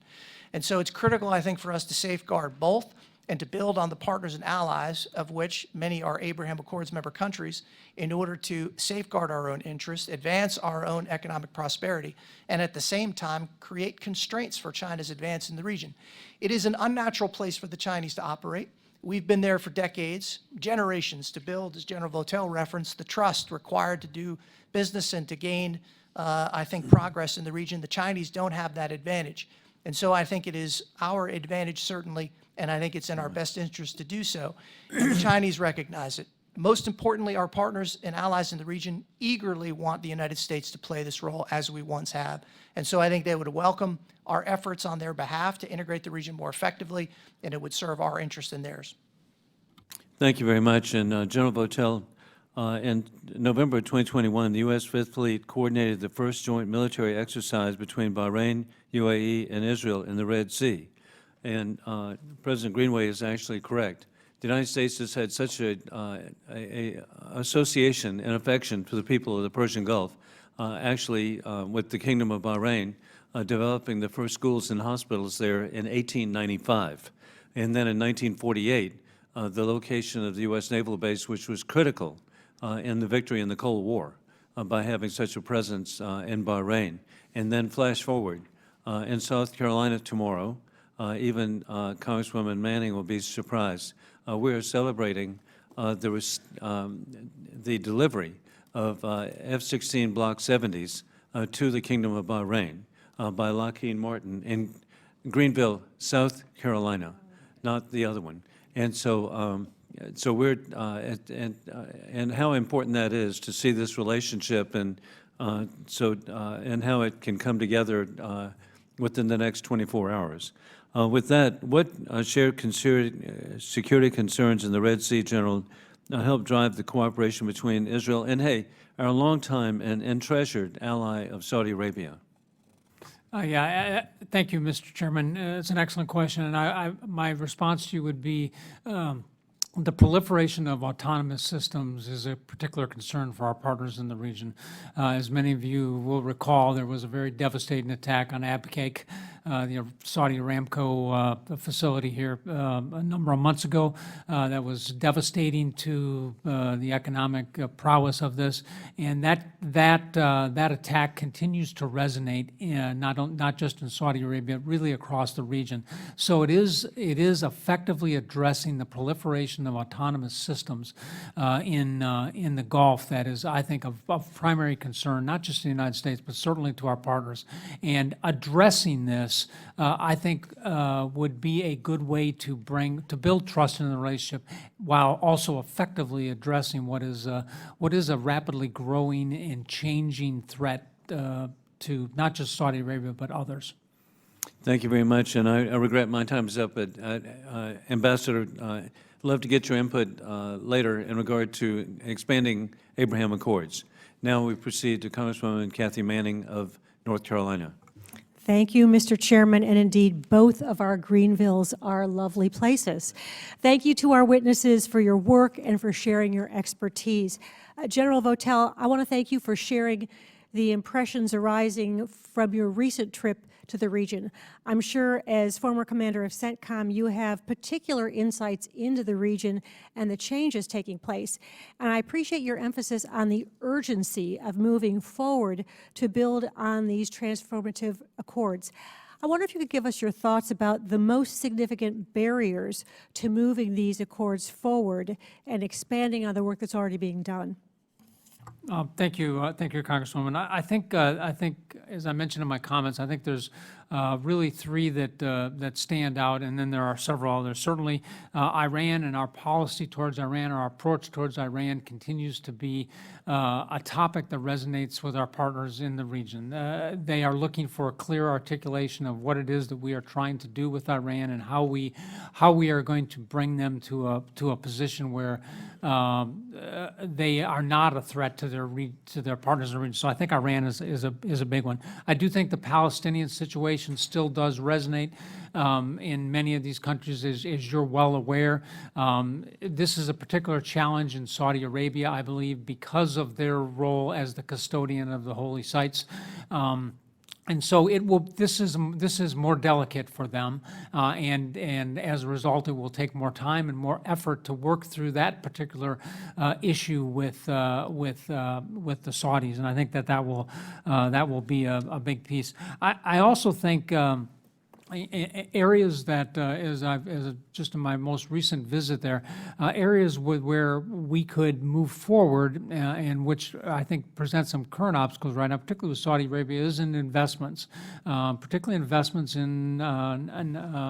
Speaker 3: And so it's critical, I think, for us to safeguard both and to build on the partners and allies, of which many are Abraham Accords member countries, in order to safeguard our own interests, advance our own economic prosperity, and at the same time create constraints for China's advance in the region. It is an unnatural place for the Chinese to operate. We've been there for decades, generations, to build, as General Votel referenced, the trust required to do business and to gain, I think, progress in the region. The Chinese don't have that advantage. And so I think it is our advantage, certainly, and I think it's in our best interest to do so. And the Chinese recognize it. Most importantly, our partners and allies in the region eagerly want the United States to play this role as we once have. And so I think they would welcome our efforts on their behalf to integrate the region more effectively, and it would serve our interest and theirs.
Speaker 1: Thank you very much. And General Votel, in November 2021, the U.S. Fifth Fleet coordinated the first joint military exercise between Bahrain, UAE, and Israel in the Red Sea. And President Greenway is actually correct. The United States has had such a association and affection for the people of the Persian Gulf, actually with the Kingdom of Bahrain, developing the first schools and hospitals there in 1895. And then in 1948, the location of the U.S. Naval Base, which was critical in the victory in the Cold War by having such a presence in Bahrain. And then flash forward, in South Carolina tomorrow, even Congresswoman Manning will be surprised. We are celebrating the delivery of F-16 Block 70s to the Kingdom of Bahrain by Lockheed Martin in Greenville, South Carolina, not the other one. And so, we're and how important that is to see this relationship, and and how it can come together within the next 24 hours. With that, what shared security concerns in the Red Sea, General, help drive the cooperation between Israel and, hey, our longtime and treasured ally of Saudi Arabia?
Speaker 4: Thank you, Mr. Chairman. It's an excellent question, and my response to you would be the proliferation of autonomous systems is a particular concern for our partners in the region. As many of you will recall, there was a very devastating attack on Abqaiq, the Saudi Aramco facility here a number of months ago that was devastating to the economic prowess of this, and that attack continues to resonate not just in Saudi Arabia, really across the region. So it is effectively addressing the proliferation of autonomous systems in the Gulf that is, I think, of primary concern, not just to the United States, but certainly to our partners. And addressing this, I think, would be a good way to build trust in the relationship, while also effectively addressing what is a rapidly growing and changing threat to not just Saudi Arabia but others.
Speaker 1: Thank you very much, and I regret my time is up, but Ambassador, I'd love to get your input later in regard to expanding Abraham Accords. Now we proceed to Congresswoman Kathy Manning of North Carolina.
Speaker 2: Thank you, Mr. Chairman, and indeed, both of our Greenvilles are lovely places. Thank you to our witnesses for your work and for sharing your expertise. General Votel, I want to thank you for sharing the impressions arising from your recent trip to the region. I'm sure as former commander of CENTCOM, you have particular insights into the region and the changes taking place. And I appreciate your emphasis on the urgency of moving forward to build on these transformative accords. I wonder if you could give us your thoughts about the most significant barriers to moving these accords forward and expanding on the work that's already being done.
Speaker 4: Thank you, Congresswoman. I think, as I mentioned in my comments, I think there's really three that stand out, and then there are several others. Certainly, Iran and our policy towards Iran, our approach towards Iran continues to be a topic that resonates with our partners in the region. They are looking for a clear articulation of what it is that we are trying to do with Iran and how we are going to bring them to a position where they are not a threat to their partners in the region. So I think Iran is a big one. I do think the Palestinian situation still does resonate in many of these countries, as you're well aware. This is a particular challenge in Saudi Arabia, I believe, because of their role as the custodian of the holy sites. And so this is more delicate for them, and as a result, it will take more time and more effort to work through that particular issue with the Saudis, and I think that will be a big piece. I also think areas that, as just in my most recent visit there, areas where we could move forward and which I think present some current obstacles right now, particularly with Saudi Arabia, is in investments, particularly investments in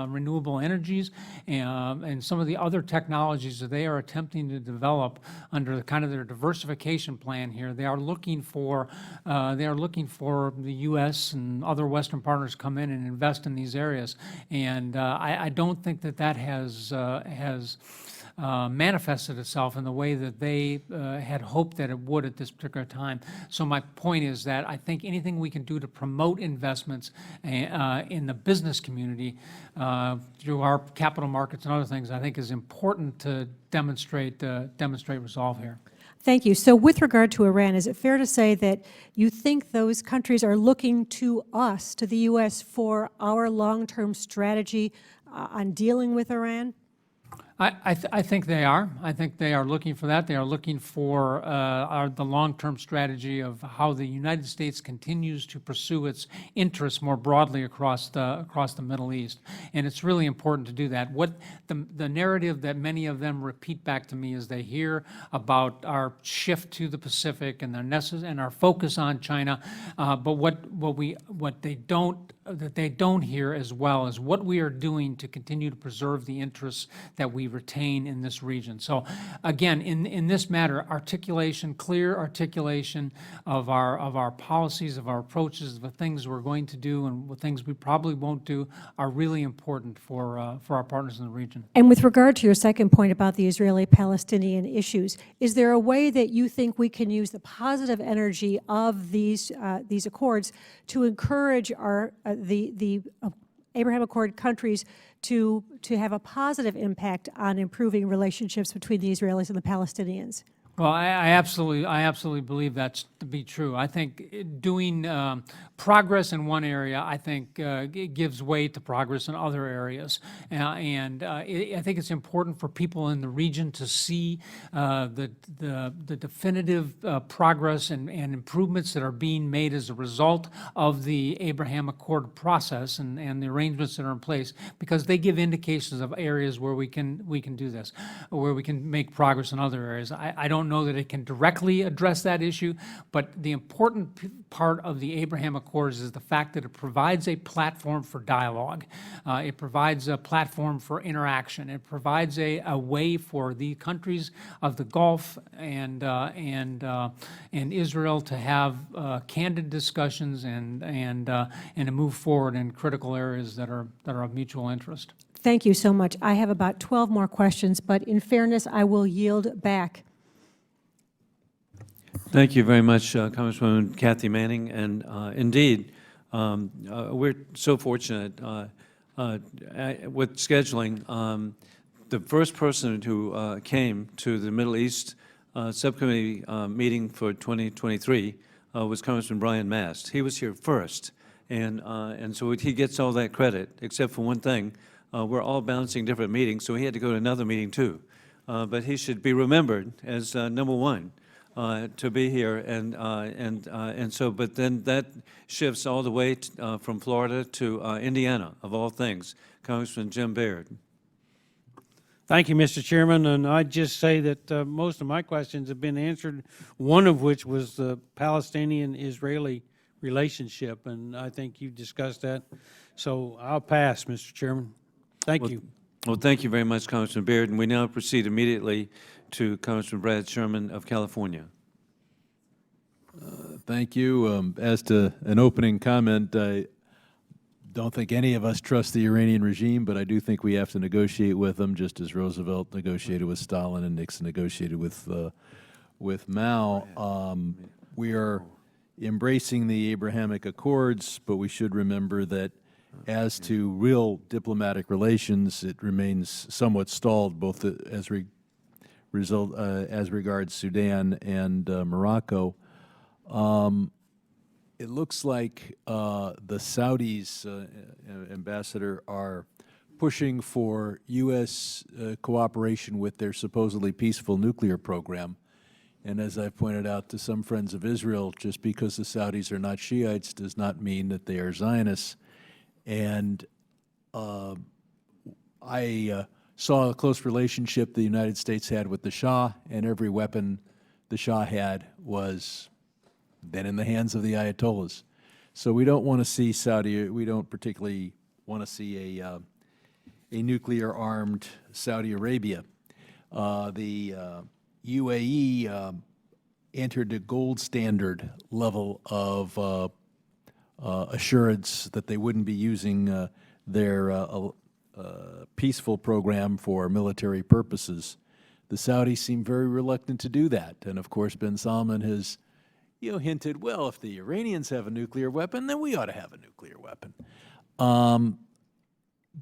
Speaker 4: renewable energies and some of the other technologies that they are attempting to develop under kind of their diversification plan here. They are looking for the U.S. and other Western partners to come in and invest in these areas. And I don't think that has manifested itself in the way that they had hoped that it would at this particular time. So my point is that I think anything we can do to promote investments in the business community through our capital markets and other things, I think is important to demonstrate resolve here.
Speaker 2: Thank you. So with regard to Iran, is it fair to say that you think those countries are looking to us, to the U.S., for our long-term strategy on dealing with Iran?
Speaker 4: I think they are. I think they are looking for that. They are looking for the long-term strategy of how the United States continues to pursue its interests more broadly across the Middle East, and it's really important to do that. What the narrative that many of them repeat back to me is they hear about our shift to the Pacific and our focus on China, but what they don't hear as well is what we are doing to continue to preserve the interests that we retain in this region. So again, in this matter, clear articulation of our policies, of our approaches, of the things we're going to do and the things we probably won't do are really important for our partners in the region.
Speaker 2: And with regard to your second point about the Israeli-Palestinian issues, is there a way that you think we can use the positive energy of these accords to encourage the Abraham Accord countries to have a positive impact on improving relationships between the Israelis and the Palestinians?
Speaker 4: Well, I absolutely believe that's to be true. I think doing progress in one area, I think, it gives way to progress in other areas, I think it's important for people in the region to see the definitive progress and improvements that are being made as a result of the Abraham Accord process and the arrangements that are in place, because they give indications of areas where we can do this, or where we can make progress in other areas. I don't know that it can directly address that issue, but the important part of the Abraham Accords is the fact that it provides a platform for dialogue. It provides a platform for interaction. It provides a way for the countries of the Gulf and Israel to have candid discussions and to move forward in critical areas that are of mutual interest.
Speaker 2: Thank you so much. I have about 12 more questions, but in fairness, I will yield back.
Speaker 1: Thank you very much, Congresswoman Kathy Manning. And indeed, we're so fortunate with scheduling. The first person who came to the Middle East Subcommittee meeting for 2023 was Congressman Brian Mast. He was here first, and so he gets all that credit, except for one thing. We're all balancing different meetings, so he had to go to another meeting too. But he should be remembered as number one to be here, and so. But then that shifts all the way from Florida to Indiana, of all things. Congressman Jim Baird.
Speaker 6: Thank you, Mr. Chairman, and I'd just say that most of my questions have been answered, one of which was the Palestinian-Israeli relationship, and I think you discussed that. So I'll pass, Mr. Chairman. Thank you.
Speaker 1: Well, thank you very much, Congressman Baird, and we now proceed immediately to Congressman Brad Sherman of California.
Speaker 7: Thank you. As to an opening comment, I don't think any of us trust the Iranian regime, but I do think we have to negotiate with them, just as Roosevelt negotiated with Stalin and Nixon negotiated with Mao. We are embracing the Abrahamic Accords, but we should remember that as to real diplomatic relations, it remains somewhat stalled, both as regards Sudan and Morocco. It looks like the Saudis, Ambassador, are pushing for U.S. cooperation with their supposedly peaceful nuclear program. And as I've pointed out to some friends of Israel, just because the Saudis are not Shiites does not mean that they are Zionists. And I saw a close relationship the United States had with the Shah, and every weapon the Shah had was then in the hands of the Ayatollahs. So we don't want to see we don't particularly want to see a nuclear-armed Saudi Arabia. The UAE entered a gold standard level of assurance that they wouldn't be using their peaceful program for military purposes. The Saudis seem very reluctant to do that. And of course, bin Salman has hinted, well, if the Iranians have a nuclear weapon, then we ought to have a nuclear weapon.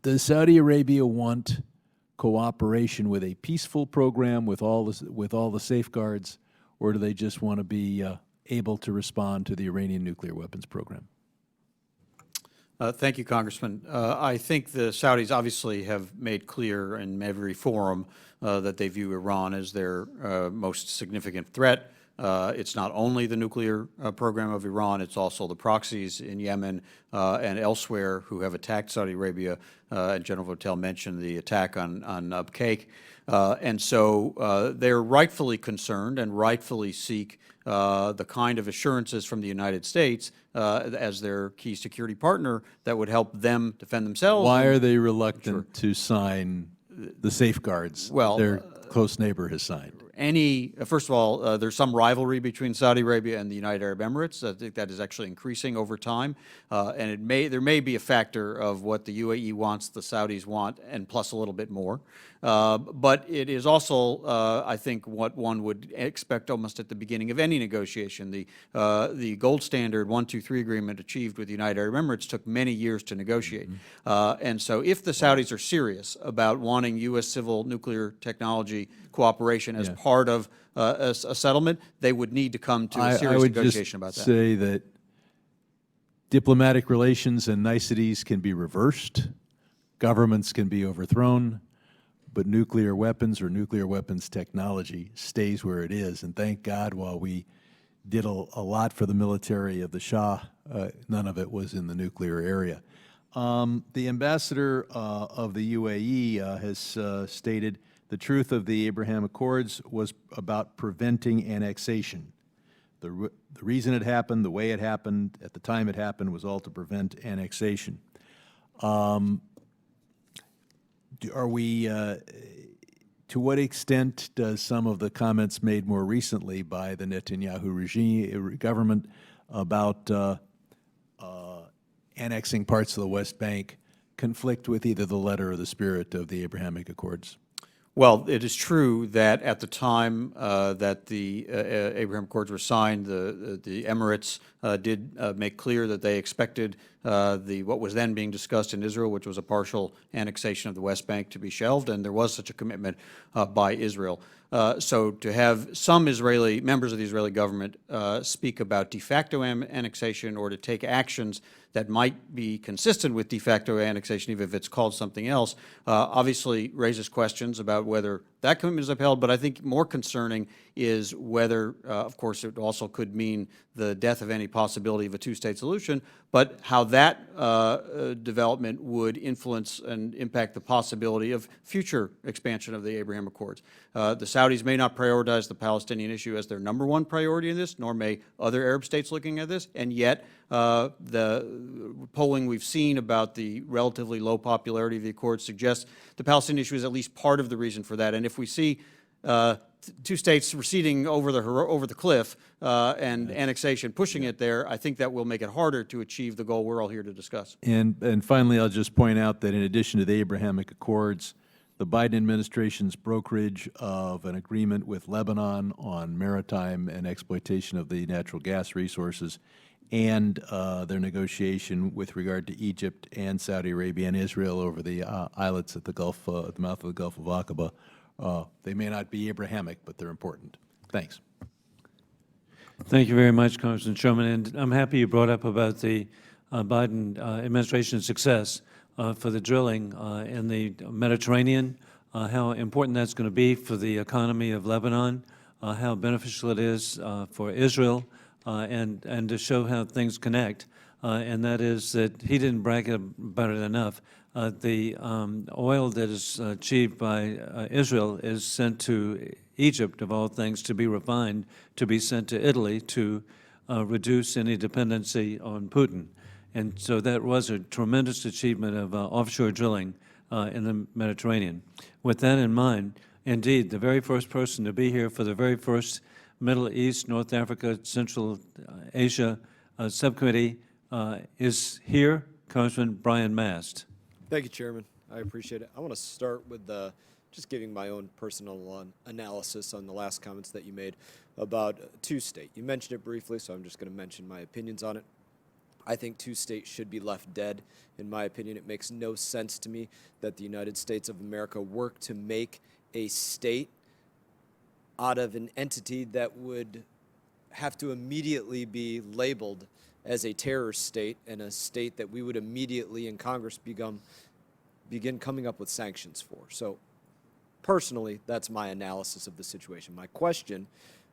Speaker 7: Does Saudi Arabia want cooperation with a peaceful program with all the safeguards, or do they just want to be able to respond to the Iranian nuclear weapons program?
Speaker 5: Thank you, Congressman. I think the Saudis obviously have made clear in every forum that they view Iran as their most significant threat. It's not only the nuclear program of Iran, it's also the proxies in Yemen and elsewhere who have attacked Saudi Arabia. And General Votel mentioned the attack on Abqaiq. And so they're rightfully concerned and rightfully seek the kind of assurances from the United States as their key security partner that would help them defend themselves.
Speaker 7: Why are they reluctant to sign the safeguards their close neighbor has signed?
Speaker 5: First of all, there's some rivalry between Saudi Arabia and the United Arab Emirates. I think that is actually increasing over time, and there may be a factor of what the UAE wants, the Saudis want, and plus a little bit more. But it is also, I think, what one would expect almost at the beginning of any negotiation. The gold standard 1-2-3 agreement achieved with the United Arab Emirates took many years to negotiate. And so if the Saudis are serious about wanting U.S. civil nuclear technology cooperation as part of a settlement, they would need to come to a serious negotiation about that.
Speaker 7: I would just say that diplomatic relations and niceties can be reversed, governments can be overthrown, but nuclear weapons or nuclear weapons technology stays where it is. And thank God, while we did a lot for the military of the Shah, none of it was in the nuclear area. The ambassador of the UAE has stated the truth of the Abraham Accords was about preventing annexation. The reason it happened, the way it happened, at the time it happened, was all to prevent annexation. Are we, to what extent does some of the comments made more recently by the Netanyahu regime, government about annexing parts of the West Bank conflict with either the letter or the spirit of the Abrahamic Accords?
Speaker 5: Well, it is true that at the time that the Abraham Accords were signed, the Emirates did make clear that they expected what was then being discussed in Israel, which was a partial annexation of the West Bank, to be shelved, and there was such a commitment by Israel. So to have some members of the Israeli government speak about de facto annexation or to take actions that might be consistent with de facto annexation, even if it's called something else, obviously raises questions about whether that commitment is upheld. But I think more concerning is whether, of course, it also could mean the death of any possibility of a two-state solution, but how that development would influence and impact the possibility of future expansion of the Abraham Accords. The Saudis may not prioritize the Palestinian issue as their #1 priority in this, nor may other Arab states looking at this, and yet the polling we've seen about the relatively low popularity of the Accords suggests the Palestinian issue is at least part of the reason for that. And if we see two states receding over the cliff and annexation pushing it there, I think that will make it harder to achieve the goal we're all here to discuss.
Speaker 7: And finally, I'll just point out that in addition to the Abrahamic Accords, the Biden administration's brokerage of an agreement with Lebanon on maritime and exploitation of the natural gas resources, and their negotiation with regard to Egypt and Saudi Arabia and Israel over the islets at the Gulf, at the mouth of the Gulf of Aqaba. They may not be Abrahamic, but they're important. Thanks.
Speaker 1: Thank you very much, Congressman Sherman. And I'm happy you brought up about the Biden administration's success for the drilling in the Mediterranean, how important that's going to be for the economy of Lebanon, how beneficial it is for Israel, and to show how things connect. And that is that he didn't brag about it enough. The oil that is achieved by Israel is sent to Egypt, of all things, to be refined, to be sent to Italy to reduce any dependency on Putin. And so that was a tremendous achievement of offshore drilling in the Mediterranean. With that in mind, indeed, the very first person to be here for the very first Middle East, North Africa, Central Asia subcommittee is here, Congressman Brian Mast.
Speaker 8: Thank you, Chairman. I appreciate it. I want to start with just giving my own personal analysis on the last comments that you made about two-state. You mentioned it briefly, so I'm just going to mention my opinions on it. I think two-state should be left dead. In my opinion, it makes no sense to me that the United States of America work to make a state out of an entity that would have to immediately be labeled as a terrorist state and a state that we would immediately in Congress begin coming up with sanctions for. So personally, that's my analysis of the situation. My question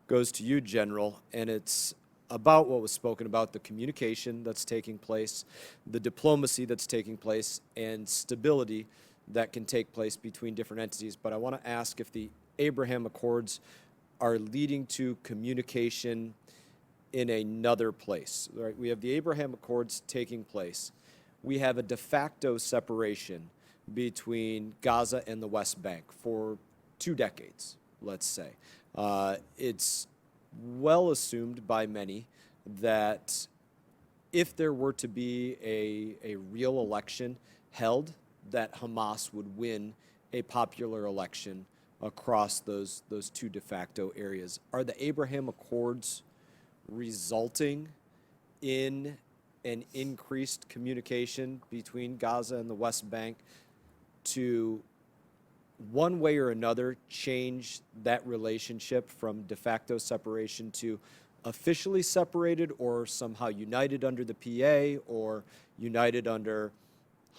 Speaker 8: goes to you, General, and it's about what was spoken about, the communication that's taking place, the diplomacy that's taking place, and stability that can take place between different entities. But I want to ask if the Abraham Accords are leading to communication in another place. Right? We have the Abraham Accords taking place. We have a de facto separation between Gaza and the West Bank for 2 decades, let's say. It's well assumed by many that if there were to be a real election held, that Hamas would win a popular election across those 2 de facto areas. Are the Abraham Accords resulting in an increased communication between Gaza and the West Bank to, one way or another, change that relationship from de facto separation to officially separated or somehow united under the PA or united under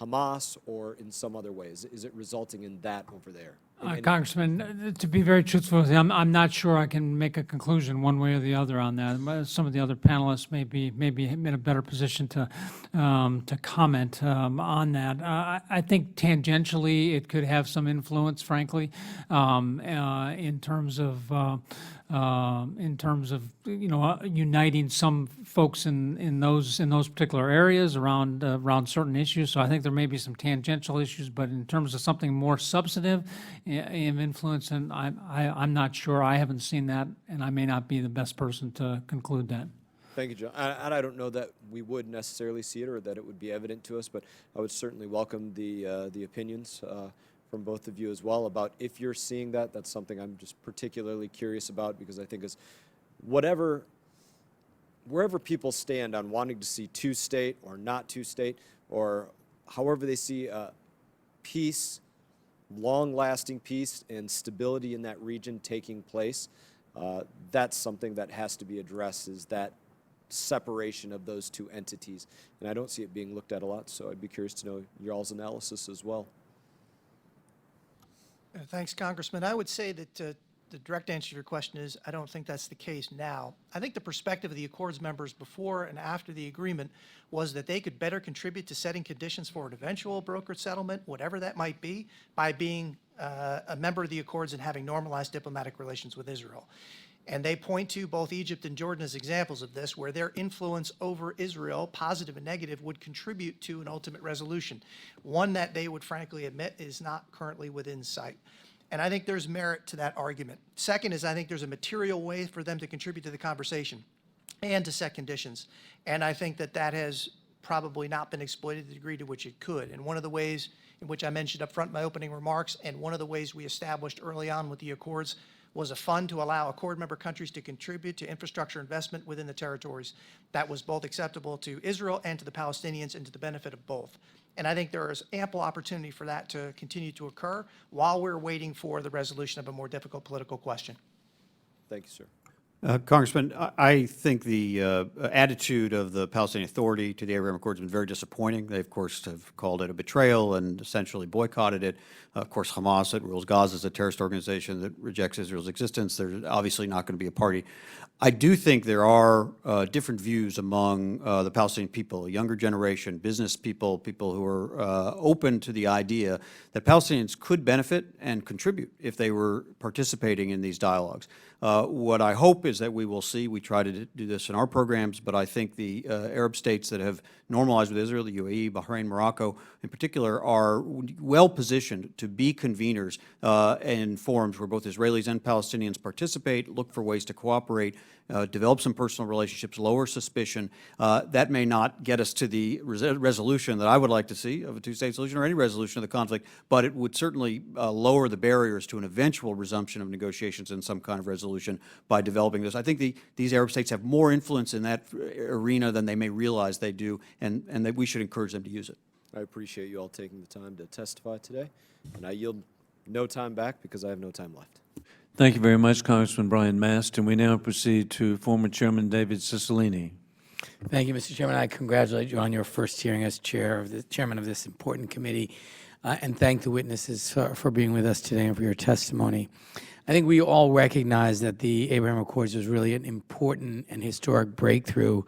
Speaker 8: Hamas or in some other ways? Is it resulting in that over there?
Speaker 4: Congressman, to be very truthful with you, I'm not sure I can make a conclusion one way or the other on that. Some of the other panelists may be in a better position to comment on that. I think tangentially it could have some influence, frankly, in terms of uniting some folks in those particular areas around certain issues. So I think there may be some tangential issues, but in terms of something more substantive in influence, and I'm not sure. I haven't seen that, and I may not be the best person to conclude that.
Speaker 8: Thank you, John. And I don't know that we would necessarily see it or that it would be evident to us, but I would certainly welcome the opinions from both of you as well about if you're seeing that. That's something I'm just particularly curious about because I think is whatever wherever people stand on wanting to see two-state or not two-state, or however they see peace, long-lasting peace and stability in that region taking place, that's something that has to be addressed, is that separation of those two entities. And I don't see it being looked at a lot, so I'd be curious to know y'all's analysis as well.
Speaker 3: Thanks, Congressman. I would say that the direct answer to your question is I don't think that's the case now. I think the perspective of the Accords members before and after the agreement was that they could better contribute to setting conditions for an eventual brokered settlement, whatever that might be, by being a member of the Accords and having normalized diplomatic relations with Israel. And they point to both Egypt and Jordan as examples of this, where their influence over Israel, positive and negative, would contribute to an ultimate resolution, one that they would frankly admit is not currently within sight. And I think there's merit to that argument. Second is I think there's a material way for them to contribute to the conversation and to set conditions. And I think that that has probably not been exploited to the degree to which it could. And one of the ways in which I mentioned up front in my opening remarks, and one of the ways we established early on with the Accords, was a fund to allow Accord member countries to contribute to infrastructure investment within the territories. That was both acceptable to Israel and to the Palestinians and to the benefit of both. And I think there is ample opportunity for that to continue to occur while we're waiting for the resolution of a more difficult political question.
Speaker 8: Thank you, sir.
Speaker 5: Congressman, I think the attitude of the Palestinian Authority to the Abraham Accords has been very disappointing. They, of course, have called it a betrayal and essentially boycotted it. Of course, Hamas, that rules Gaza, is a terrorist organization that rejects Israel's existence. They're obviously not going to be a party. I do think there are different views among the Palestinian people, a younger generation, business people, people who are open to the idea that Palestinians could benefit and contribute if they were participating in these dialogues. What I hope is that we will see, we try to do this in our programs, but I think the Arab states that have normalized with Israel, the UAE, Bahrain, Morocco in particular, are well positioned to be conveners in forums where both Israelis and Palestinians participate, look for ways to cooperate, develop some personal relationships, lower suspicion. That may not get us to the resolution that I would like to see of a two-state solution or any resolution of the conflict, but it would certainly lower the barriers to an eventual resumption of negotiations and some kind of resolution by developing this. I think these Arab states have more influence in that arena than they may realize they do, and that we should encourage them to use it.
Speaker 8: I appreciate you all taking the time to testify today, and I yield no time back because I have no time left.
Speaker 1: Thank you very much, Congressman Brian Mast. And we now proceed to former Chairman David Cicilline.
Speaker 9: Thank you, Mr. Chairman. I congratulate you on your first hearing as chairman of this important committee, and thank the witnesses for being with us today and for your testimony. I think we all recognize that the Abraham Accords was really an important and historic breakthrough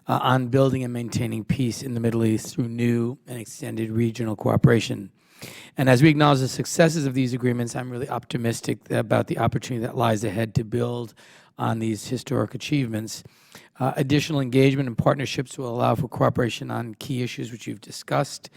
Speaker 9: on building and maintaining peace in the Middle East through new and extended regional cooperation. And as we acknowledge the successes of these agreements, I'm really optimistic about the opportunity that lies ahead to build on these historic achievements. Additional engagement and partnerships will allow for cooperation on key issues which you've discussed.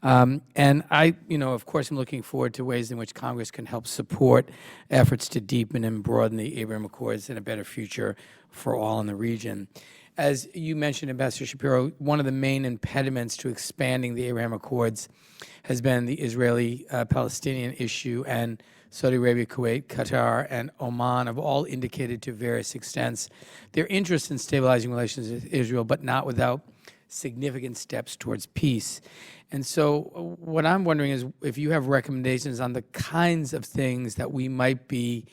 Speaker 9: And I, of course, am looking forward to ways in which Congress can help support efforts to deepen and broaden the Abraham Accords and a better future for all in the region. As you mentioned, Ambassador Shapiro, one of the main impediments to expanding the Abraham Accords has been the Israeli-Palestinian issue, and Saudi Arabia, Kuwait, Qatar, and Oman have all indicated to various extents their interest in stabilizing relations with Israel, but not without significant steps towards peace. And so what I'm wondering is if you have recommendations on the kinds of things that we might be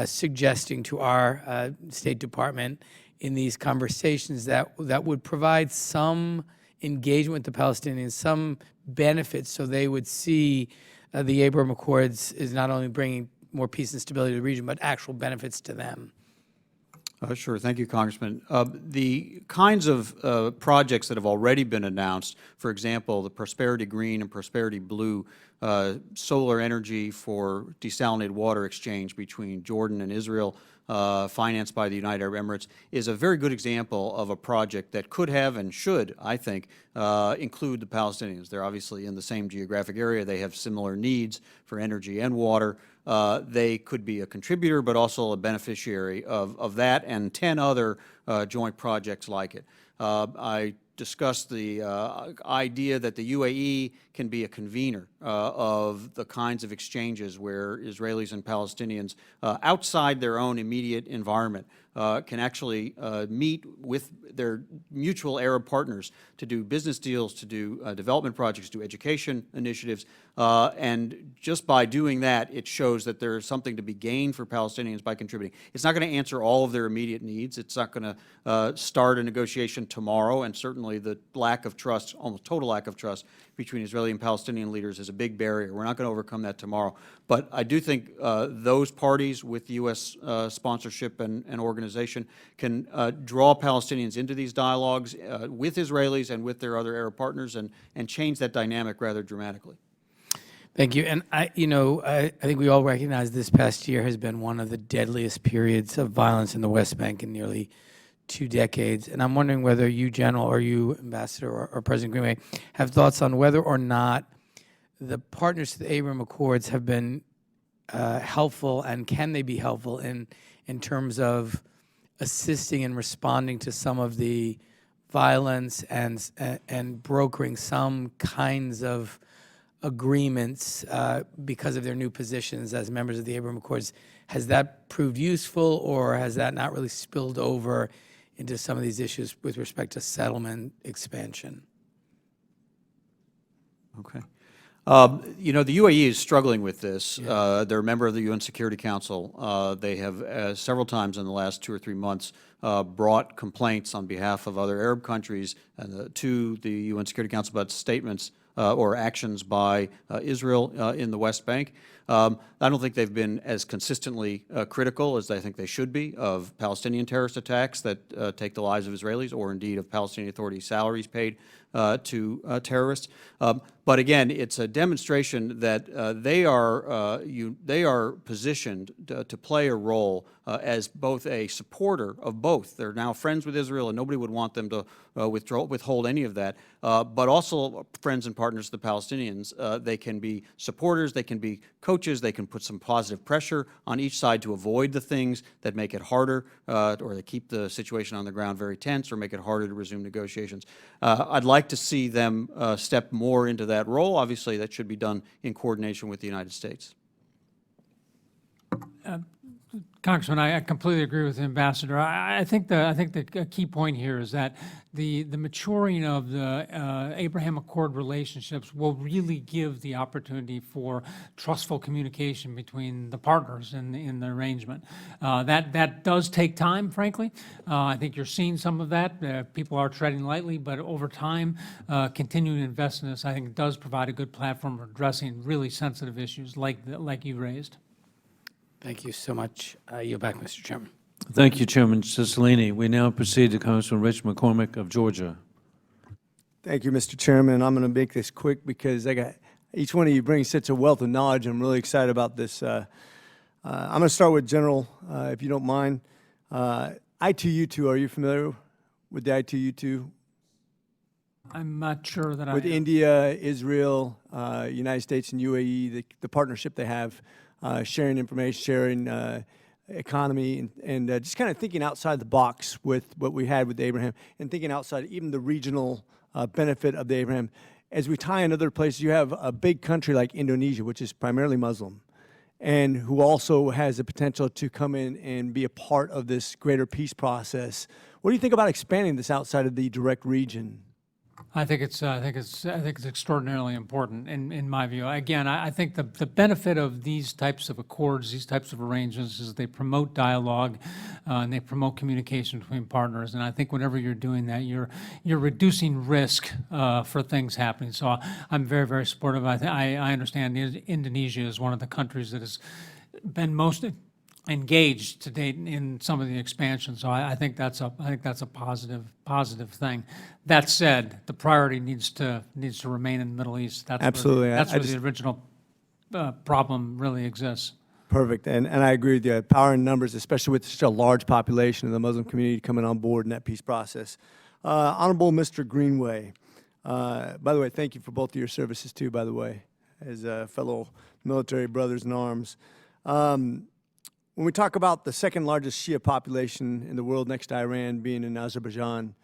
Speaker 9: suggesting to our State Department in these conversations that would provide some engagement with the Palestinians, some benefits, so they would see the Abraham Accords is not only bringing more peace and stability to the region, but actual benefits to them.
Speaker 5: Sure. Thank you, Congressman. The kinds of projects that have already been announced, for example, the Prosperity Green and Prosperity Blue solar energy for desalinated water exchange between Jordan and Israel, financed by the United Arab Emirates, is a very good example of a project that could have and should, I think, include the Palestinians. They're obviously in the same geographic area. They have similar needs for energy and water. They could be a contributor, but also a beneficiary of that and 10 other joint projects like it. I discussed the idea that the UAE can be a convener of the kinds of exchanges where Israelis and Palestinians outside their own immediate environment can actually meet with their mutual Arab partners to do business deals, to do development projects, to do education initiatives. And just by doing that, it shows that there is something to be gained for Palestinians by contributing. It's not going to answer all of their immediate needs. It's not going to start a negotiation tomorrow, and certainly the lack of trust, almost total lack of trust, between Israeli and Palestinian leaders is a big barrier. We're not going to overcome that tomorrow. But I do think those parties with U.S. Sponsorship and organization can draw Palestinians into these dialogues with Israelis and with their other Arab partners and change that dynamic rather dramatically.
Speaker 9: Thank you. And I think we all recognize this past year has been one of the deadliest periods of violence in the West Bank in nearly 2 decades. And I'm wondering whether you, General, or you, Ambassador, or President Greenway, have thoughts on whether or not the partners to the Abraham Accords have been helpful, and can they be helpful in terms of assisting and responding to some of the violence and brokering some kinds of agreements because of their new positions as members of the Abraham Accords. Has that proved useful, or has that not really spilled over into some of these issues with respect to settlement expansion?
Speaker 5: Okay. You know, the UAE is struggling with this. They're a member of the UN Security Council. They have several times in the last 2 or 3 months brought complaints on behalf of other Arab countries to the UN Security Council about statements or actions by Israel in the West Bank. I don't think they've been as consistently critical as I think they should be of Palestinian terrorist attacks that take the lives of Israelis, or indeed of Palestinian Authority salaries paid to terrorists. But again, it's a demonstration that they are positioned to play a role as both a supporter of both. They're now friends with Israel, and nobody would want them to withhold any of that. But also friends and partners of the Palestinians. They can be supporters, they can be coaches, they can put some positive pressure on each side to avoid the things that make it harder or that keep the situation on the ground very tense or make it harder to resume negotiations. I'd like to see them step more into that role. Obviously, that should be done in coordination with the United States.
Speaker 4: Congressman, I completely agree with the Ambassador. I think the key point here is that the maturing of the Abraham Accord relationships will really give the opportunity for trustful communication between the partners in the arrangement. That does take time, frankly. I think you're seeing some of that. People are treading lightly, but over time, continuing to invest in this, I think, does provide a good platform for addressing really sensitive issues like you raised.
Speaker 9: Thank you so much. Yield back, Mr. Chairman.
Speaker 1: Thank you, Chairman Cicilline. We now proceed to Congressman Rich McCormick of Georgia.
Speaker 10: Thank you, Mr. Chairman. I'm going to make this quick because each one of you brings such a wealth of knowledge. I'm really excited about this. I'm going to start with General, if you don't mind. I2U2, are you familiar with the I2U2?
Speaker 4: I'm not sure that
Speaker 10: With India, Israel, United States, and UAE, the partnership they have, sharing information, sharing economy, and just kind of thinking outside the box with what we had with Abraham, and thinking outside even the regional benefit of the Abraham. As we tie in other places, you have a big country like Indonesia, which is primarily Muslim, and who also has the potential to come in and be a part of this greater peace process. What do you think about expanding this outside of the direct region?
Speaker 4: I think it's extraordinarily important in my view. Again, I think the benefit of these types of accords, these types of arrangements, is they promote dialogue and they promote communication between partners. And I think whenever you're doing that, you're reducing risk for things happening. So I'm very, very supportive. I understand Indonesia is one of the countries that has been most engaged to date in some of the expansion. So I think that's a positive thing. That said, the priority needs to remain in the Middle East. That's
Speaker 10: Absolutely.
Speaker 4: Where the original problem really exists.
Speaker 10: Perfect, and I agree with you. Power in numbers, especially with such a large population of the Muslim community coming on board in that peace process. Honorable Mr. Greenway, by the way, thank you for both of your services too, by the way, as fellow military brothers in arms. When we talk about the second largest Shia population in the world next to Iran being in Azerbaijan,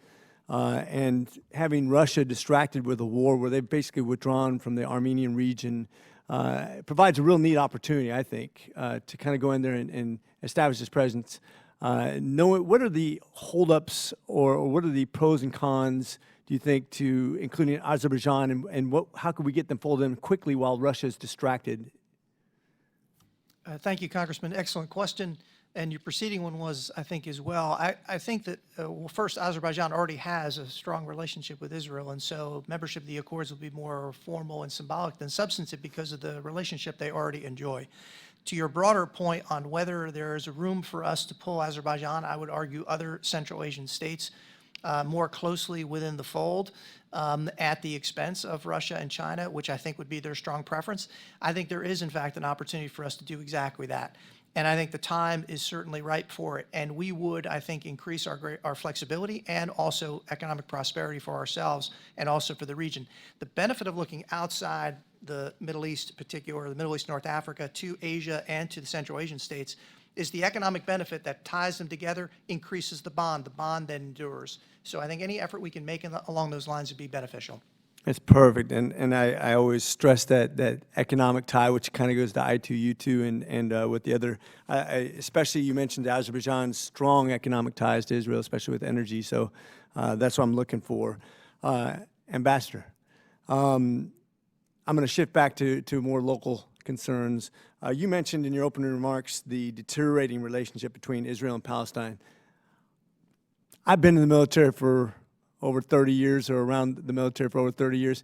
Speaker 10: and having Russia distracted with a war where they've basically withdrawn from the Armenian region, it provides a real neat opportunity, I think, to kind of go in there and establish this presence. What are the holdups or what are the pros and cons, do you think, to including Azerbaijan, and how could we get them folded in quickly while Russia is distracted?
Speaker 3: Thank you, Congressman. Excellent question. And your preceding one was, I think, as well. I think that, well, first, Azerbaijan already has a strong relationship with Israel, and so membership of the Accords will be more formal and symbolic than substantive because of the relationship they already enjoy. To your broader point on whether there is a room for us to pull Azerbaijan, I would argue other Central Asian states more closely within the fold at the expense of Russia and China, which I think would be their strong preference. I think there is, in fact, an opportunity for us to do exactly that. And I think the time is certainly ripe for it. And we would, I think, increase our flexibility and also economic prosperity for ourselves and also for the region. The benefit of looking outside the Middle East, in particular, the Middle East, North Africa, to Asia and to the Central Asian states, is the economic benefit that ties them together increases the bond. The bond then endures. So I think any effort we can make along those lines would be beneficial.
Speaker 10: It's perfect, and I always stress that economic tie, which kind of goes to I2U2 and with the other, especially you mentioned Azerbaijan's strong economic ties to Israel, especially with energy. So that's what I'm looking for. Ambassador, I'm going to shift back to more local concerns. You mentioned in your opening remarks the deteriorating relationship between Israel and Palestine. I've been in the military for over 30 years, or around the military for over 30 years.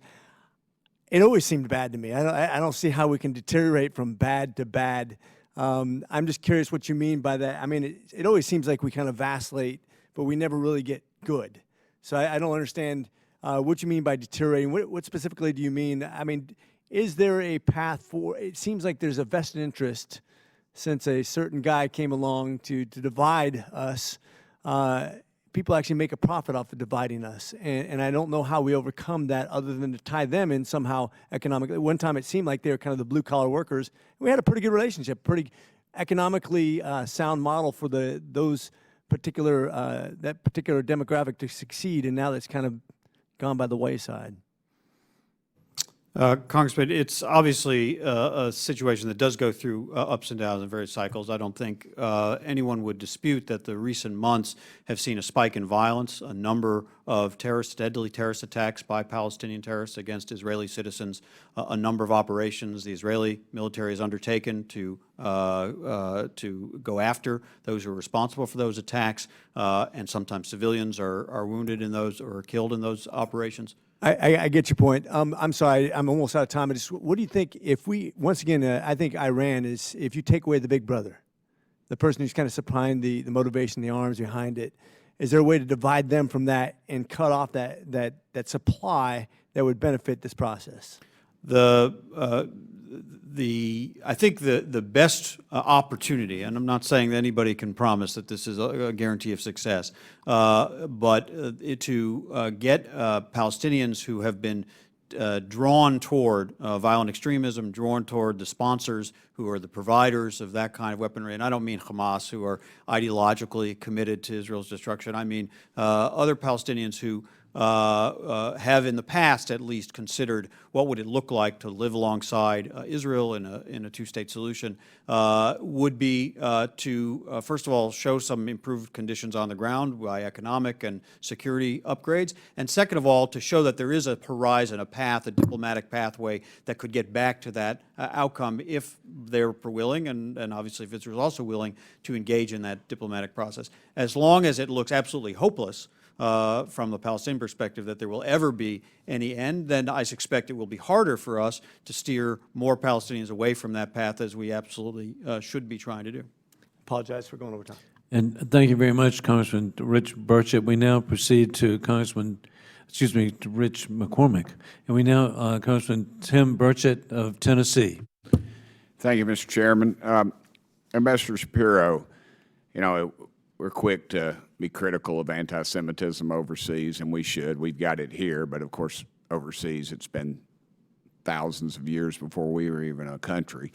Speaker 10: It always seemed bad to me. I don't see how we can deteriorate from bad to bad. I'm just curious what you mean by that. I mean, it always seems like we kind of vacillate, but we never really get good. So I don't understand what you mean by deteriorating. What specifically do you mean? I mean, is there a path for, it seems like there's a vested interest since a certain guy came along to divide us. People actually make a profit off of dividing us. And I don't know how we overcome that other than to tie them in somehow economically. One time it seemed like they were kind of the blue-collar workers. We had a pretty good relationship, pretty economically sound model for that particular demographic to succeed, and now that's kind of gone by the wayside.
Speaker 5: Congressman, it's obviously a situation that does go through ups and downs and various cycles. I don't think anyone would dispute that the recent months have seen a spike in violence, a number of deadly terrorist attacks by Palestinian terrorists against Israeli citizens, a number of operations the Israeli military has undertaken to go after those who are responsible for those attacks, and sometimes civilians are wounded in those or killed in those operations.
Speaker 10: I get your point. I'm sorry, I'm almost out of time. What do you think if we, once again, I think Iran is, if you take away the big brother, the person who's kind of supplying the motivation, the arms behind it, is there a way to divide them from that and cut off that supply that would benefit this process?
Speaker 5: I think the best opportunity, and I'm not saying that anybody can promise that this is a guarantee of success, but to get Palestinians who have been drawn toward violent extremism, drawn toward the sponsors who are the providers of that kind of weaponry, and I don't mean Hamas, who are ideologically committed to Israel's destruction. I mean other Palestinians who have in the past at least considered what would it look like to live alongside Israel in a two-state solution, would be to, first of all, show some improved conditions on the ground by economic and security upgrades, and second of all, to show that there is a horizon, a path, a diplomatic pathway that could get back to that outcome if they're willing, and obviously if Israel is also willing to engage in that diplomatic process. As long as it looks absolutely hopeless from the Palestinian perspective that there will ever be any end, then I suspect it will be harder for us to steer more Palestinians away from that path, as we absolutely should be trying to do.
Speaker 10: Apologize for going over time.
Speaker 1: And thank you very much, Congressman Rich Burchett. We now proceed to to Rich McCormick. And we now, Congressman Tim Burchett of Tennessee.
Speaker 11: Thank you, Mr. Chairman. Ambassador Shapiro, you know, we're quick to be critical of anti-Semitism overseas, and we should. We've got it here, but of course, overseas, it's been thousands of years before we were even a country.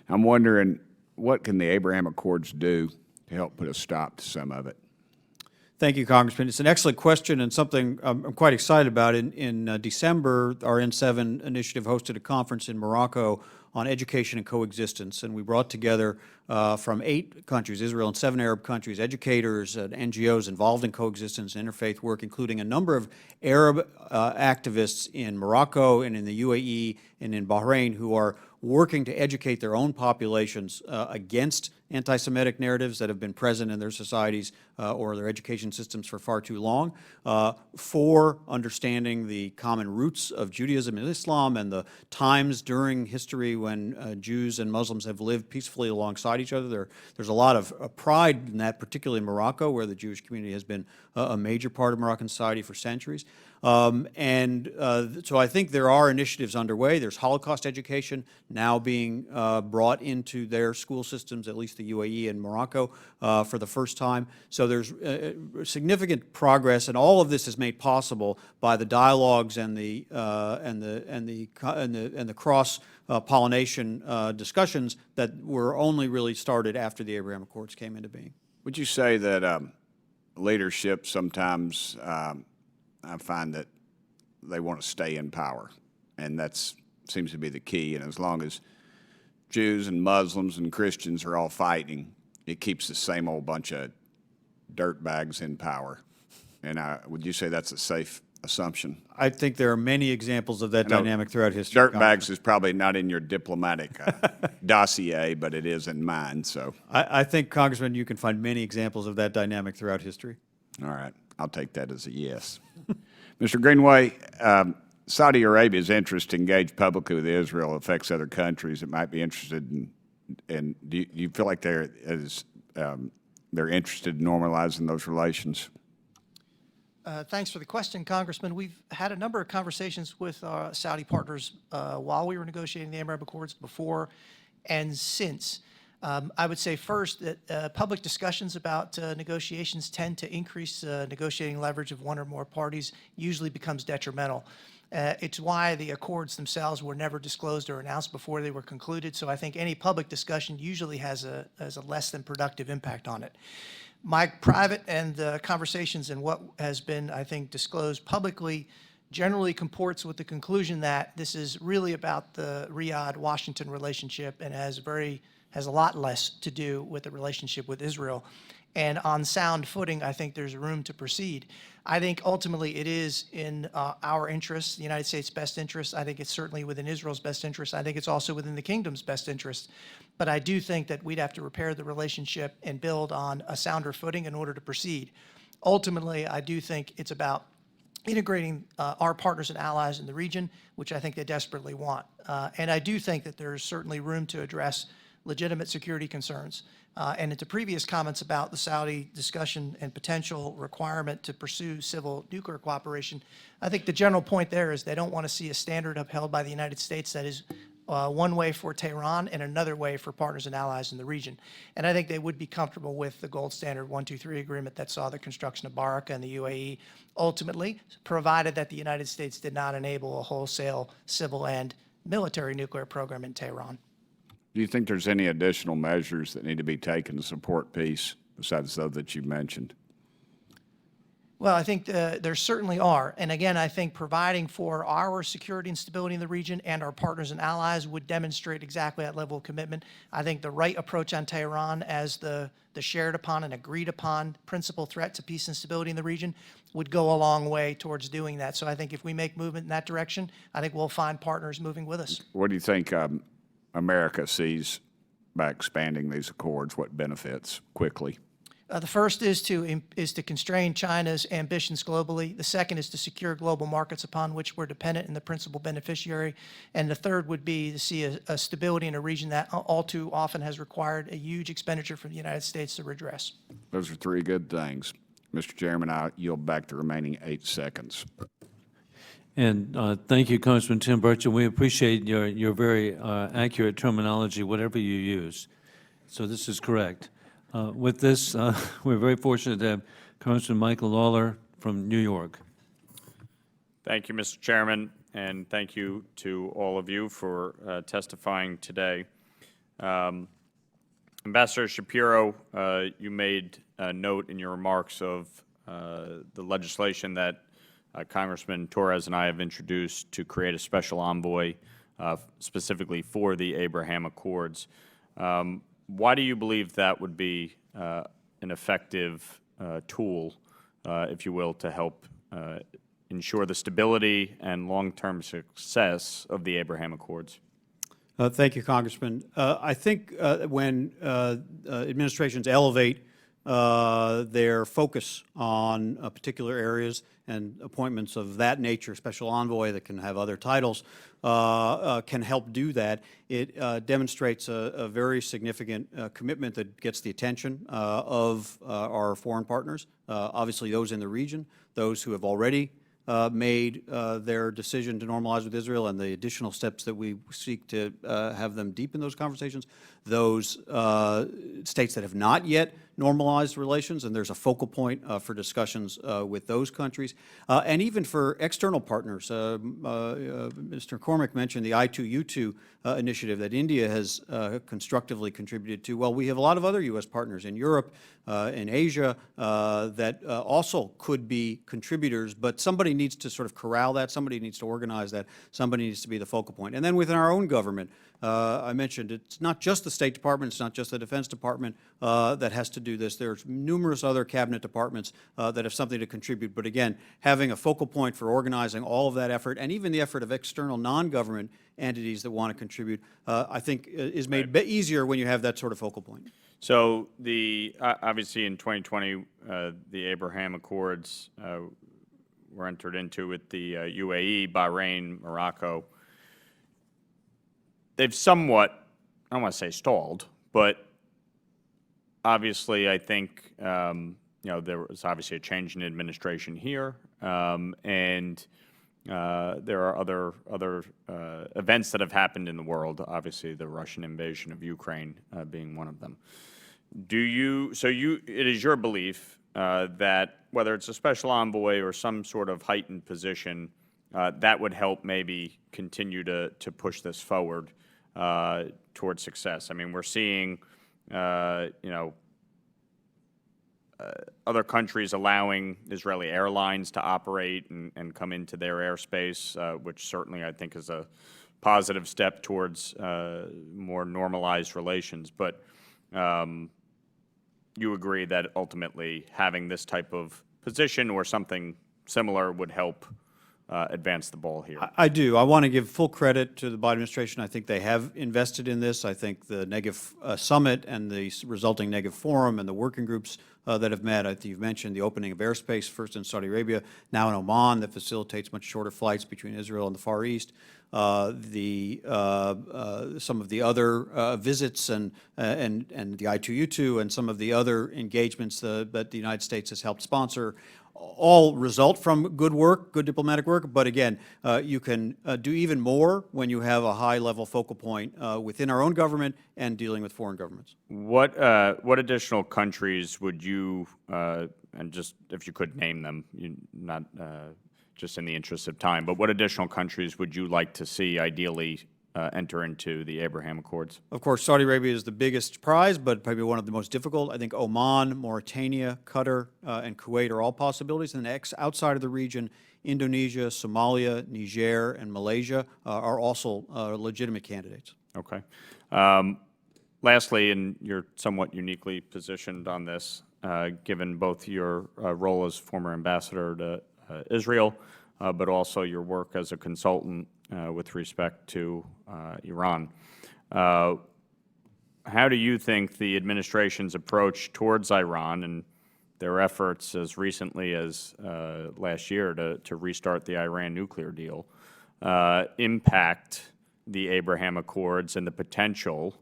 Speaker 11: I'm wondering, what can the Abraham Accords do to help put a stop to some of it?
Speaker 5: Thank you, Congressman. It's an excellent question and something I'm quite excited about. In December, our N7 initiative hosted a conference in Morocco on education and coexistence. And we brought together from 8 countries, Israel and 7 Arab countries, educators and NGOs involved in coexistence and interfaith work, including a number of Arab activists in Morocco and in the UAE and in Bahrain who are working to educate their own populations against anti-Semitic narratives that have been present in their societies or their education systems for far too long, for understanding the common roots of Judaism and Islam and the times during history when Jews and Muslims have lived peacefully alongside each other. There's a lot of pride in that, particularly in Morocco, where the Jewish community has been a major part of Moroccan society for centuries. So I think there are initiatives underway. There's Holocaust education now being brought into their school systems, at least the UAE and Morocco, for the first time. So there's significant progress, and all of this is made possible by the dialogues and the cross pollination discussions that were only really started after the Abraham Accords came into being.
Speaker 11: Would you say that leadership sometimes, I find that they want to stay in power, and that seems to be the key, and as long as Jews and Muslims and Christians are all fighting, it keeps the same old bunch of dirtbags in power. And would you say that's a safe assumption?
Speaker 5: I think there are many examples of that dynamic throughout history.
Speaker 11: Dirtbags is probably not in your diplomatic dossier, but it is in mine. So
Speaker 5: I think, Congressman, you can find many examples of that dynamic throughout history.
Speaker 11: all right, I'll take that as a yes. Mr. Greenway, Saudi Arabia's interest to engage publicly with Israel affects other countries that might be interested in do you feel like they're interested in normalizing those relations?
Speaker 3: Thanks for the question, Congressman. We've had a number of conversations with our Saudi partners while we were negotiating the Abraham Accords, before and since. I would say first that public discussions about negotiations tend to increase negotiating leverage of one or more parties, usually becomes detrimental. It's why the accords themselves were never disclosed or announced before they were concluded. So I think any public discussion usually has a less than productive impact on it. My private and conversations and what has been, I think, disclosed publicly generally comports with the conclusion that this is really about the Riyadh-Washington relationship and has a lot less to do with the relationship with Israel. And on sound footing, I think there's room to proceed. I think ultimately it is in our interests, the United States' best interest. I think it's certainly within Israel's best interest. I think it's also within the kingdom's best interest. But I do think that we'd have to repair the relationship and build on a sounder footing in order to proceed. Ultimately, I do think it's about integrating our partners and allies in the region, which I think they desperately want. And I do think that there's certainly room to address legitimate security concerns. And into previous comments about the Saudi discussion and potential requirement to pursue civil nuclear cooperation, I think the general point there is they don't want to see a standard upheld by the United States that is one way for Tehran and another way for partners and allies in the region. And I think they would be comfortable with the gold standard 123 agreement that saw the construction of Baraka in the UAE, ultimately, provided that the United States did not enable a wholesale civil and military nuclear program in Tehran.
Speaker 11: Do you think there's any additional measures that need to be taken to support peace besides those that you mentioned?
Speaker 3: Well, I think there certainly are. And again, I think providing for our security and stability in the region and our partners and allies would demonstrate exactly that level of commitment. I think the right approach on Tehran as the shared upon and agreed upon principal threat to peace and stability in the region would go a long way towards doing that. So I think if we make movement in that direction, I think we'll find partners moving with us.
Speaker 11: What do you think America sees by expanding these accords? What benefits quickly?
Speaker 3: The first is to constrain China's ambitions globally. The second is to secure global markets upon which we're dependent and the principal beneficiary. And the third would be to see a stability in a region that all too often has required a huge expenditure from the United States to redress.
Speaker 11: Those are three good things. Mr. Chairman, I yield back the remaining 8 seconds.
Speaker 1: And thank you, Congressman Tim Burchett. We appreciate your very accurate terminology, whatever you use. So this is correct. With this, we're very fortunate to have Congressman Michael Lawler from New York.
Speaker 12: Thank you, Mr. Chairman, and thank you to all of you for testifying today. Ambassador Shapiro, you made a note in your remarks of the legislation that Congressman Torres and I have introduced to create a special envoy specifically for the Abraham Accords. Why do you believe that would be an effective tool, if you will, to help ensure the stability and long-term success of the Abraham Accords?
Speaker 5: Thank you, Congressman. I think when administrations elevate their focus on particular areas and appointments of that nature, special envoy that can have other titles, can help do that. It demonstrates a very significant commitment that gets the attention of our foreign partners, obviously those in the region, those who have already made their decision to normalize with Israel and the additional steps that we seek to have them deepen those conversations, those states that have not yet normalized relations, and there's a focal point for discussions with those countries, and even for external partners. Mr. McCormick mentioned the I2U2 initiative that India has constructively contributed to. Well, we have a lot of other U.S. partners in Europe, in Asia, that also could be contributors, but somebody needs to sort of corral that, somebody needs to organize that, somebody needs to be the focal point. And then within our own government, I mentioned it's not just the State Department, it's not just the Defense Department that has to do this. There's numerous other cabinet departments that have something to contribute. But again, having a focal point for organizing all of that effort and even the effort of external non-government entities that want to contribute, I think is made easier when you have that sort of focal point.
Speaker 12: So obviously in 2020, the Abraham Accords were entered into with the UAE, Bahrain, Morocco. They've somewhat, I don't want to say stalled, but obviously I think there was obviously a change in administration here, and there are other events that have happened in the world. Obviously, the Russian invasion of Ukraine being one of them. It is your belief that whether it's a special envoy or some sort of heightened position, that would help maybe continue to push this forward towards success? I mean, we're seeing, other countries allowing Israeli airlines to operate and come into their airspace, which certainly I think is a positive step towards more normalized relations. But you agree that ultimately having this type of position or something similar would help advance the ball here?
Speaker 5: I do. I want to give full credit to the Biden administration. I think they have invested in this. I think the Negev Summit and the resulting Negev Forum and the working groups that have met. I think you've mentioned the opening of airspace, first in Saudi Arabia, now in Oman, that facilitates much shorter flights between Israel and the Far East. Some of the other visits and the I2U2 and some of the other engagements that the United States has helped sponsor all result from good work, good diplomatic work. But again, you can do even more when you have a high-level focal point within our own government and dealing with foreign governments.
Speaker 12: What additional countries would you, and just if you could name them, not just in the interest of time, but what additional countries would you like to see ideally enter into the Abraham Accords?
Speaker 5: Of course, Saudi Arabia is the biggest prize, but probably one of the most difficult. I think Oman, Mauritania, Qatar, and Kuwait are all possibilities. And outside of the region, Indonesia, Somalia, Niger, and Malaysia are also legitimate candidates.
Speaker 12: Okay. Lastly, and you're somewhat uniquely positioned on this, given both your role as former ambassador to Israel, but also your work as a consultant with respect to Iran. How do you think the administration's approach towards Iran and their efforts as recently as last year to restart the Iran nuclear deal impact the Abraham Accords and the potential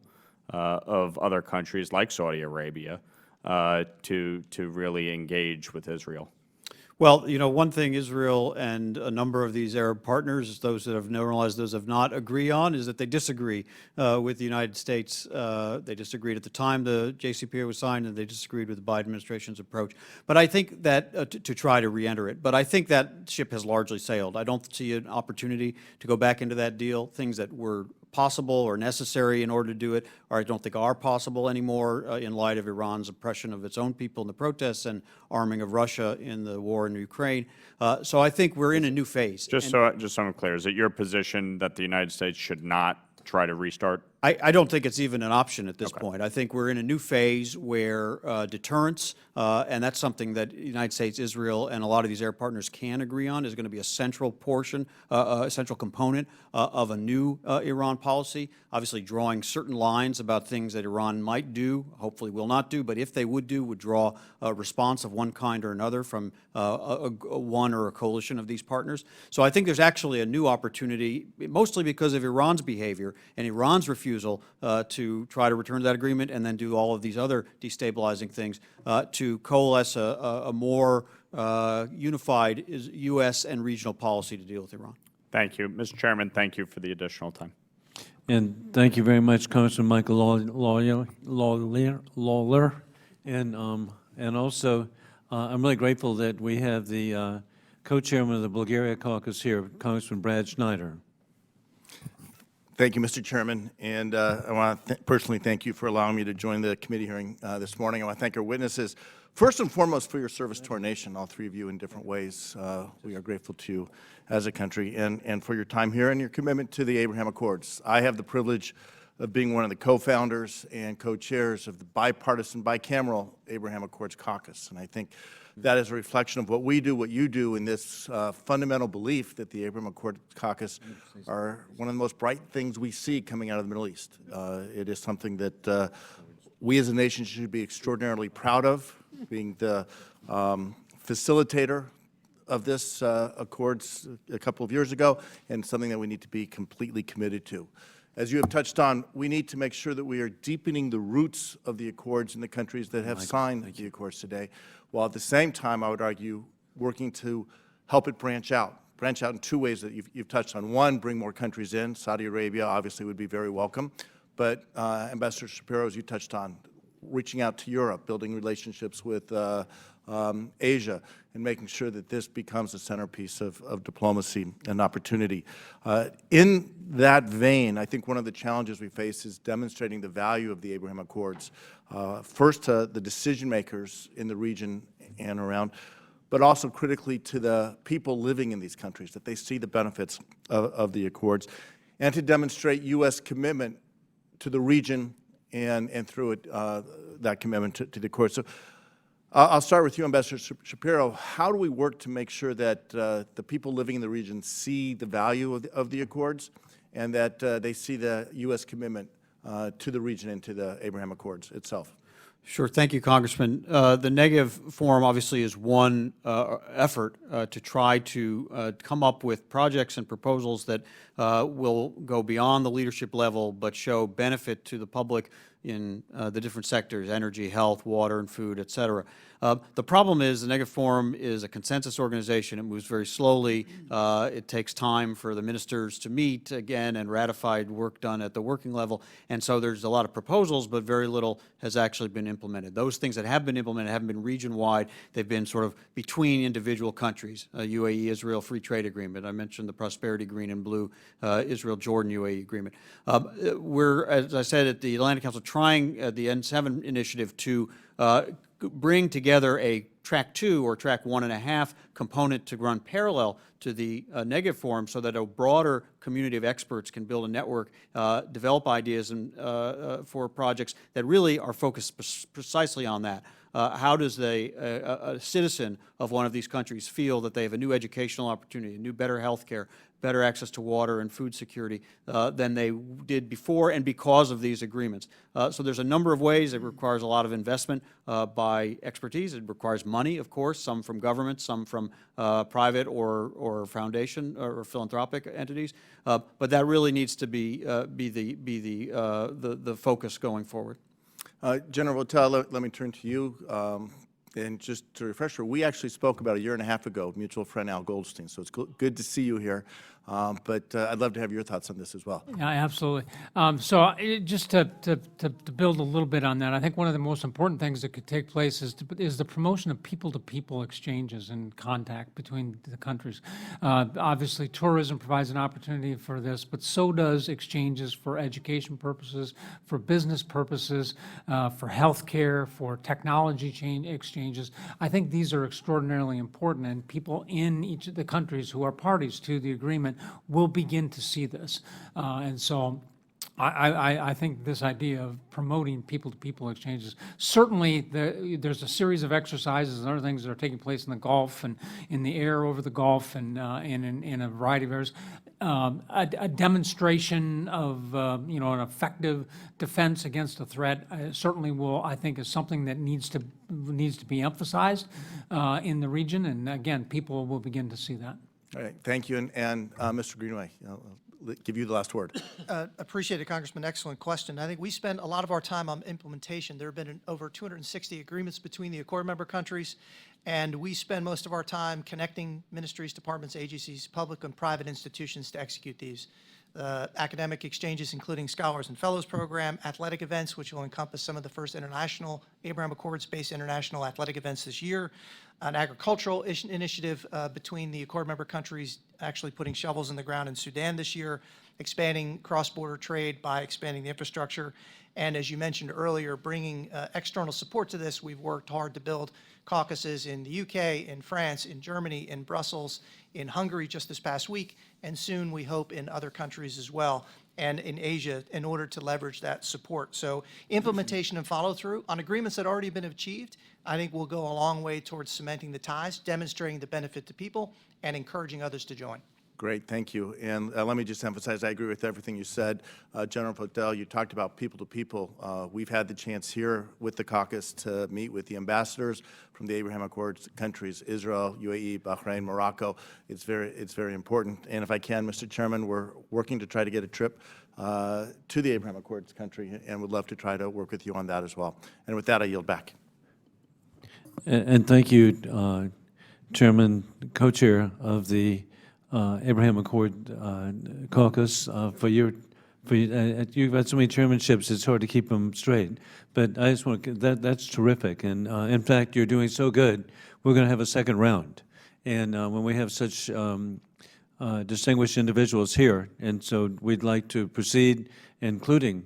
Speaker 12: of other countries like Saudi Arabia to really engage with Israel?
Speaker 5: Well, one thing Israel and a number of these Arab partners, those that have normalized, those that have not, agree on is that they disagree with the United States. They disagreed at the time the JCPOA was signed, and they disagreed with the Biden administration's approach. But I think that, to try to re-enter it, but I think that ship has largely sailed. I don't see an opportunity to go back into that deal. Things that were possible or necessary in order to do it, or I don't think are possible anymore in light of Iran's oppression of its own people in the protests and arming of Russia in the war in Ukraine. So I think we're in a new phase.
Speaker 12: Just so I'm clear, is it your position that the United States should not try to restart?
Speaker 5: I don't think it's even an option at this point. I think we're in a new phase where deterrence, and that's something that the United States, Israel, and a lot of these air partners can agree on, is going to be a central portion, a central component of a new Iran policy, obviously drawing certain lines about things that Iran might do, hopefully will not do, but if they would do, would draw a response of one kind or another from one or a coalition of these partners. So I think there's actually a new opportunity, mostly because of Iran's behavior and Iran's refusal to try to return to that agreement and then do all of these other destabilizing things to coalesce a more unified U.S. and regional policy to deal with Iran.
Speaker 12: Thank you. Mr. Chairman, thank you for the additional time.
Speaker 1: And thank you very much, Congressman Michael Lawler. And also, I'm really grateful that we have the co-chairman of the Bulgaria caucus here, Congressman Brad Schneider.
Speaker 13: Thank you, Mr. Chairman, and I want to personally thank you for allowing me to join the committee hearing this morning. I want to thank our witnesses, first and foremost, for your service to our nation, all three of you in different ways. We are grateful to you as a country, and for your time here and your commitment to the Abraham Accords. I have the privilege of being one of the co-founders and co-chairs of the bipartisan, bicameral Abraham Accords caucus, and I think that is a reflection of what we do, what you do, in this fundamental belief that the Abraham Accord Caucus are one of the most bright things we see coming out of the Middle East. It is something that we as a nation should be extraordinarily proud of, being the facilitator of this Accords a couple of years ago, and something that we need to be completely committed to. As you have touched on, we need to make sure that we are deepening the roots of the Accords in the countries that have signed the Accords today, while at the same time, I would argue, working to help it branch out in two ways that you've touched on. One, bring more countries in. Saudi Arabia obviously would be very welcome. But Ambassador Shapiro, as you touched on, reaching out to Europe, building relationships with Asia, and making sure that this becomes a centerpiece of diplomacy and opportunity. In that vein, I think one of the challenges we face is demonstrating the value of the Abraham Accords, first to the decision makers in the region and around, but also critically to the people living in these countries, that they see the benefits of the Accords, and to demonstrate U.S. commitment to the region and through it, that commitment to the Accords. So I'll start with you, Ambassador Shapiro. How do we work to make sure that the people living in the region see the value of the Accords, and that they see the U.S. commitment to the region and to the Abraham Accords itself?
Speaker 5: Sure. Thank you, Congressman. The Negative Forum obviously is one effort to try to come up with projects and proposals that will go beyond the leadership level but show benefit to the public in the different sectors: energy, health, water, and food, et cetera. The problem is the Negative Forum is a consensus organization. It moves very slowly. It takes time for the ministers to meet again and ratified work done at the working level. And so there's a lot of proposals, but very little has actually been implemented. Those things that have been implemented haven't been region-wide. They've been sort of between individual countries. UAE-Israel Free Trade Agreement. I mentioned the Prosperity Green and Blue Israel-Jordan-UAE Agreement. We're, as I said, at the Atlantic Council, trying the N7 initiative to bring together a track 2 or track 1.5 component to run parallel to the Negative Forum, so that a broader community of experts can build a network, develop ideas and, for projects that really are focused precisely on that. How does a citizen of one of these countries feel that they have a new educational opportunity, a new better health care, better access to water and food security than they did before and because of these agreements? So there's a number of ways. It requires a lot of investment by expertise. It requires money, of course, some from government, some from private or foundation or philanthropic entities. But that really needs to be the focus going forward.
Speaker 13: General Votel, let me turn to you. And just to refresh her, we actually spoke about a year and a half ago, mutual friend Al Goldstein, so it's good to see you here. But I'd love to have your thoughts on this as well.
Speaker 4: Yeah, absolutely. Just to build a little bit on that, I think one of the most important things that could take place is the promotion of people-to-people exchanges and contact between the countries. Obviously, tourism provides an opportunity for this, but so does exchanges for education purposes, for business purposes, for healthcare, for technology exchanges. I think these are extraordinarily important, and people in each of the countries who are parties to the agreement will begin to see this. And so I think this idea of promoting people-to-people exchanges, certainly there's a series of exercises and other things that are taking place in the Gulf and in the air over the Gulf and in a variety of areas. A demonstration of an effective defense against a threat certainly I think is something that needs to be emphasized in the region, and again, people will begin to see that.
Speaker 13: All right, thank you. And Mr. Greenway, I'll give you the last word.
Speaker 3: Appreciate it, Congressman. Excellent question. I think we spend a lot of our time on implementation. There have been over 260 agreements between the Accord member countries, and we spend most of our time connecting ministries, departments, agencies, public and private institutions to execute these. Academic exchanges, including Scholars and Fellows Program, athletic events, which will encompass some of the first international Abraham Accords-based international athletic events this year, an agricultural initiative between the Accord member countries, actually putting shovels in the ground in Sudan this year, expanding cross-border trade by expanding the infrastructure, and as you mentioned earlier, bringing external support to this. We've worked hard to build caucuses in the UK, in France, in Germany, in Brussels, in Hungary just this past week, and soon we hope in other countries as well, and in Asia, in order to leverage that support. So implementation and follow-through on agreements that already been achieved, I think will go a long way towards cementing the ties, demonstrating the benefit to people, and encouraging others to join.
Speaker 13: Great, thank you. And let me just emphasize, I agree with everything you said. General Votel, you talked about people-to-people. We've had the chance here with the caucus to meet with the ambassadors from the Abraham Accords countries, Israel, UAE, Bahrain, Morocco. It's very important. And if I can, Mr. Chairman, we're working to try to get a trip to the Abraham Accords country, and would love to try to work with you on that as well. And with that, I yield back.
Speaker 1: And thank you, Chairman, co-chair of the Abraham Accord Caucus, you've had so many chairmanships, it's hard to keep them straight. But I just want to, that's terrific. And in fact, you're doing so good, we're going to have a second round. And when we have such distinguished individuals here, and so we'd like to proceed, including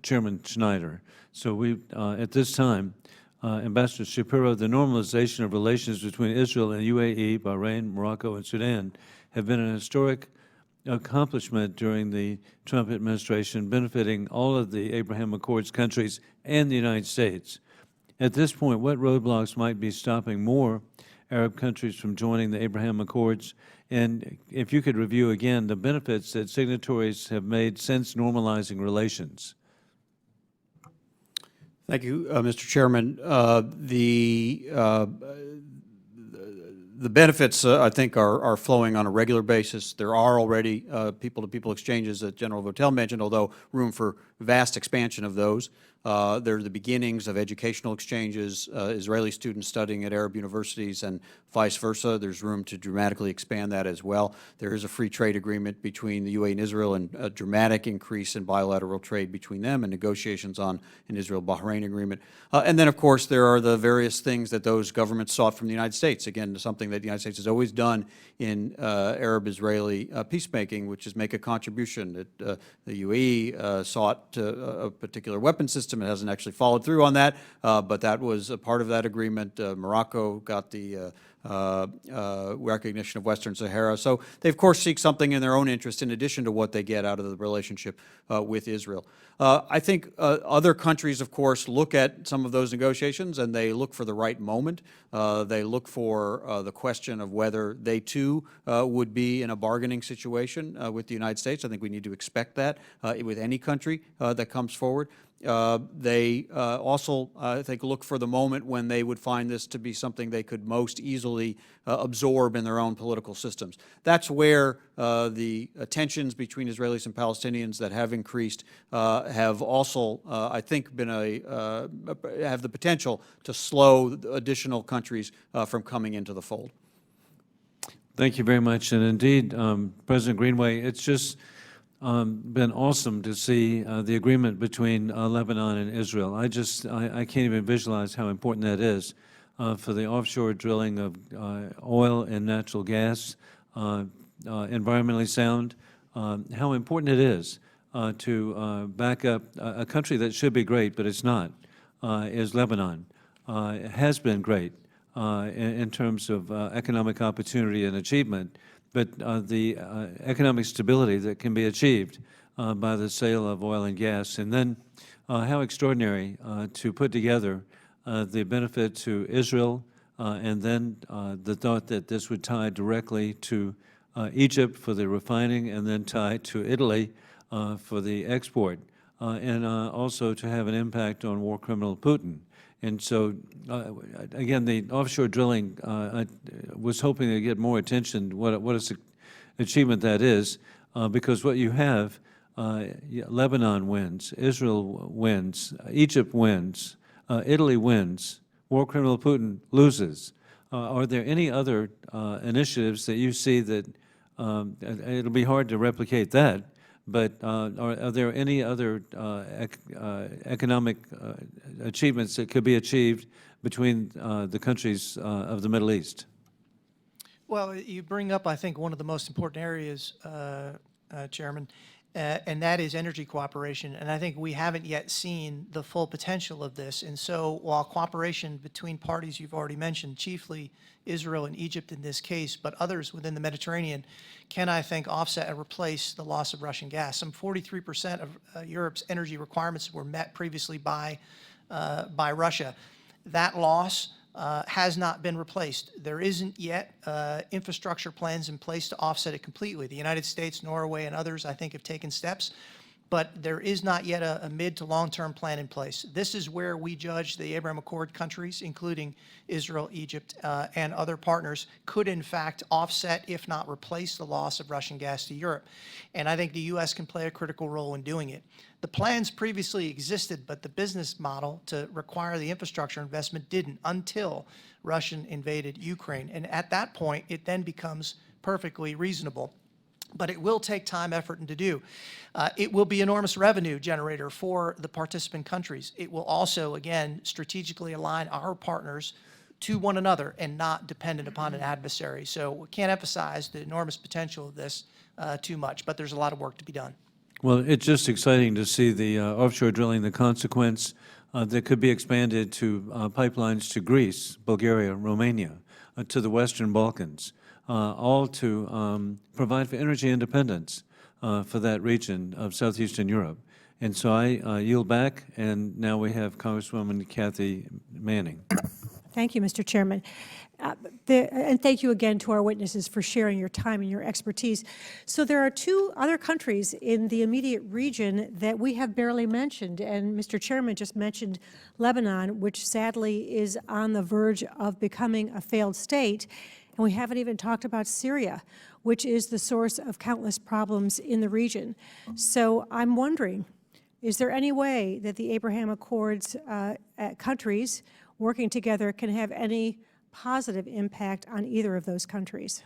Speaker 1: Chairman Schneider. So we, at this time, Ambassador Shapiro, the normalization of relations between Israel and UAE, Bahrain, Morocco, and Sudan have been an historic accomplishment during the Trump administration, benefiting all of the Abraham Accords countries and the United States. At this point, what roadblocks might be stopping more Arab countries from joining the Abraham Accords? And if you could review again the benefits that signatories have made since normalizing relations.
Speaker 5: Thank you, Mr. Chairman. The benefits, I think, are flowing on a regular basis. There are already people-to-people exchanges that General Votel mentioned, although room for vast expansion of those. They're the beginnings of educational exchanges, Israeli students studying at Arab universities and vice versa. There's room to dramatically expand that as well. There is a free trade agreement between the UAE and Israel, and a dramatic increase in bilateral trade between them, and negotiations on an Israel-Bahrain agreement. And then, of course, there are the various things that those governments sought from the United States. Again, something that the United States has always done in Arab-Israeli peacemaking, which is make a contribution. The UAE sought a particular weapon system. It hasn't actually followed through on that, but that was a part of that agreement. Morocco got the recognition of Western Sahara. So they, of course, seek something in their own interest in addition to what they get out of the relationship with Israel. I think other countries, of course, look at some of those negotiations and they look for the right moment. They look for the question of whether they, too, would be in a bargaining situation with the United States. I think we need to expect that with any country that comes forward. They also, I think, look for the moment when they would find this to be something they could most easily absorb in their own political systems. That's where the tensions between Israelis and Palestinians that have increased have also, I think, been have the potential to slow additional countries from coming into the fold.
Speaker 1: Thank you very much. And indeed, President Greenway, it's just been awesome to see the agreement between Lebanon and Israel. I can't even visualize how important that is for the offshore drilling of oil and natural gas, environmentally sound, how important it is to back up a country that should be great, but it's not, is Lebanon. It has been great in terms of economic opportunity and achievement, but the economic stability that can be achieved by the sale of oil and gas. And then how extraordinary to put together the benefit to Israel, and then the thought that this would tie directly to Egypt for the refining, and then tie to Italy for the export, and also to have an impact on war criminal Putin. And so, again, the offshore drilling, I was hoping to get more attention, what an achievement that is, because what you have, Lebanon wins, Israel wins, Egypt wins, Italy wins, war criminal Putin loses. Are there any other initiatives that you see that, it'll be hard to replicate that, but are there any other economic achievements that could be achieved between the countries of the Middle East?
Speaker 3: Well, you bring up, I think, one of the most important areas, Chairman, and that is energy cooperation. And I think we haven't yet seen the full potential of this. And so while cooperation between parties you've already mentioned, chiefly Israel and Egypt in this case, but others within the Mediterranean, can, I think, offset and replace the loss of Russian gas. Some 43% of Europe's energy requirements were met previously by Russia. That loss has not been replaced. There isn't yet infrastructure plans in place to offset it completely. The United States, Norway, and others, I think, have taken steps, but there is not yet a mid to long-term plan in place. This is where we judge the Abraham Accord countries, including Israel, Egypt, and other partners, could in fact offset, if not replace, the loss of Russian gas to Europe. And I think the U.S. can play a critical role in doing it. The plans previously existed, but the business model to require the infrastructure investment didn't until Russia invaded Ukraine. And at that point, it then becomes perfectly reasonable. But it will take time, effort, and to do. It will be enormous revenue generator for the participant countries. It will also, again, strategically align our partners to one another and not dependent upon an adversary. So we can't emphasize the enormous potential of this too much, but there's a lot of work to be done.
Speaker 1: Well, it's just exciting to see the offshore drilling, the consequence that could be expanded to pipelines to Greece, Bulgaria, Romania, to the Western Balkans, all to provide for energy independence for that region of southeastern Europe. And so I yield back, and now we have Congresswoman Kathy Manning.
Speaker 2: Thank you, Mr. Chairman. And thank you again to our witnesses for sharing your time and your expertise. So there are two other countries in the immediate region that we have barely mentioned, and Mr. Chairman just mentioned Lebanon, which sadly is on the verge of becoming a failed state, and we haven't even talked about Syria, which is the source of countless problems in the region. So I'm wondering, is there any way that the Abraham Accords countries working together can have any positive impact on either of those countries?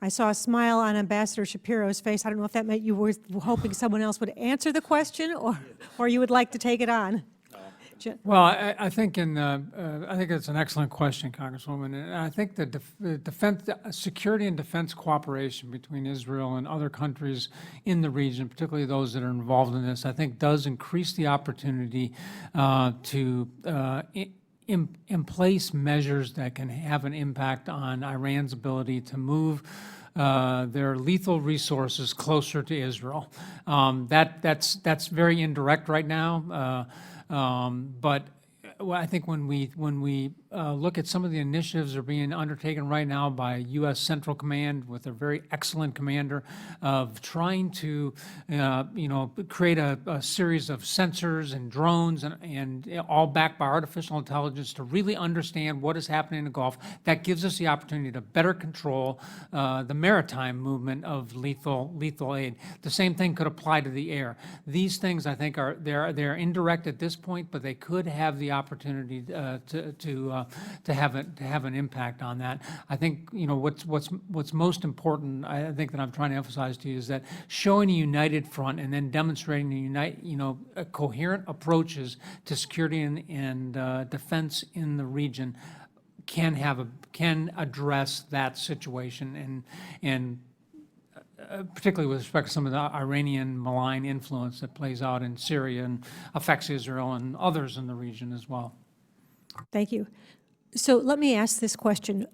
Speaker 2: I saw a smile on Ambassador Shapiro's face. I don't know if that meant you were hoping someone else would answer the question, or you would like to take it on.
Speaker 4: Well, I think I think it's an excellent question, Congresswoman, and I think the security and defense cooperation between Israel and other countries in the region, particularly those that are involved in this, I think does increase the opportunity to in place measures that can have an impact on Iran's ability to move their lethal resources closer to Israel. That's very indirect right now. But I think when we look at some of the initiatives that are being undertaken right now by U.S. Central Command with a very excellent commander of trying to, create a series of sensors and drones and all backed by artificial intelligence to really understand what is happening in the Gulf. That gives us the opportunity to better control the maritime movement of lethal aid. The same thing could apply to the air. These things, I think, they're indirect at this point, but they could have the opportunity to have an impact on that. I think what's most important, I think, that I'm trying to emphasize to you is that showing a united front and then demonstrating coherent approaches to security and defense in the region can address that situation and particularly with respect to some of the Iranian malign influence that plays out in Syria and affects Israel and others in the region as well.
Speaker 2: Thank you. So let me ask this question.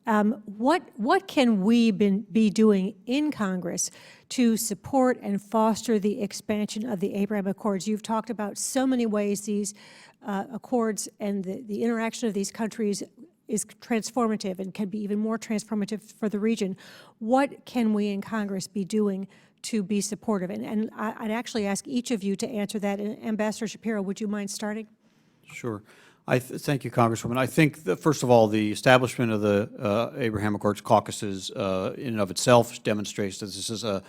Speaker 2: What can we be doing in Congress to support and foster the expansion of the Abraham Accords? You've talked about so many ways these accords and the interaction of these countries is transformative and can be even more transformative for the region. What can we in Congress be doing to be supportive? And I'd actually ask each of you to answer that. And Ambassador Shapiro, would you mind starting?
Speaker 5: Sure. Thank you, Congresswoman. I think that, first of all, the establishment of the Abraham Accords caucuses in and of itself demonstrates that this is a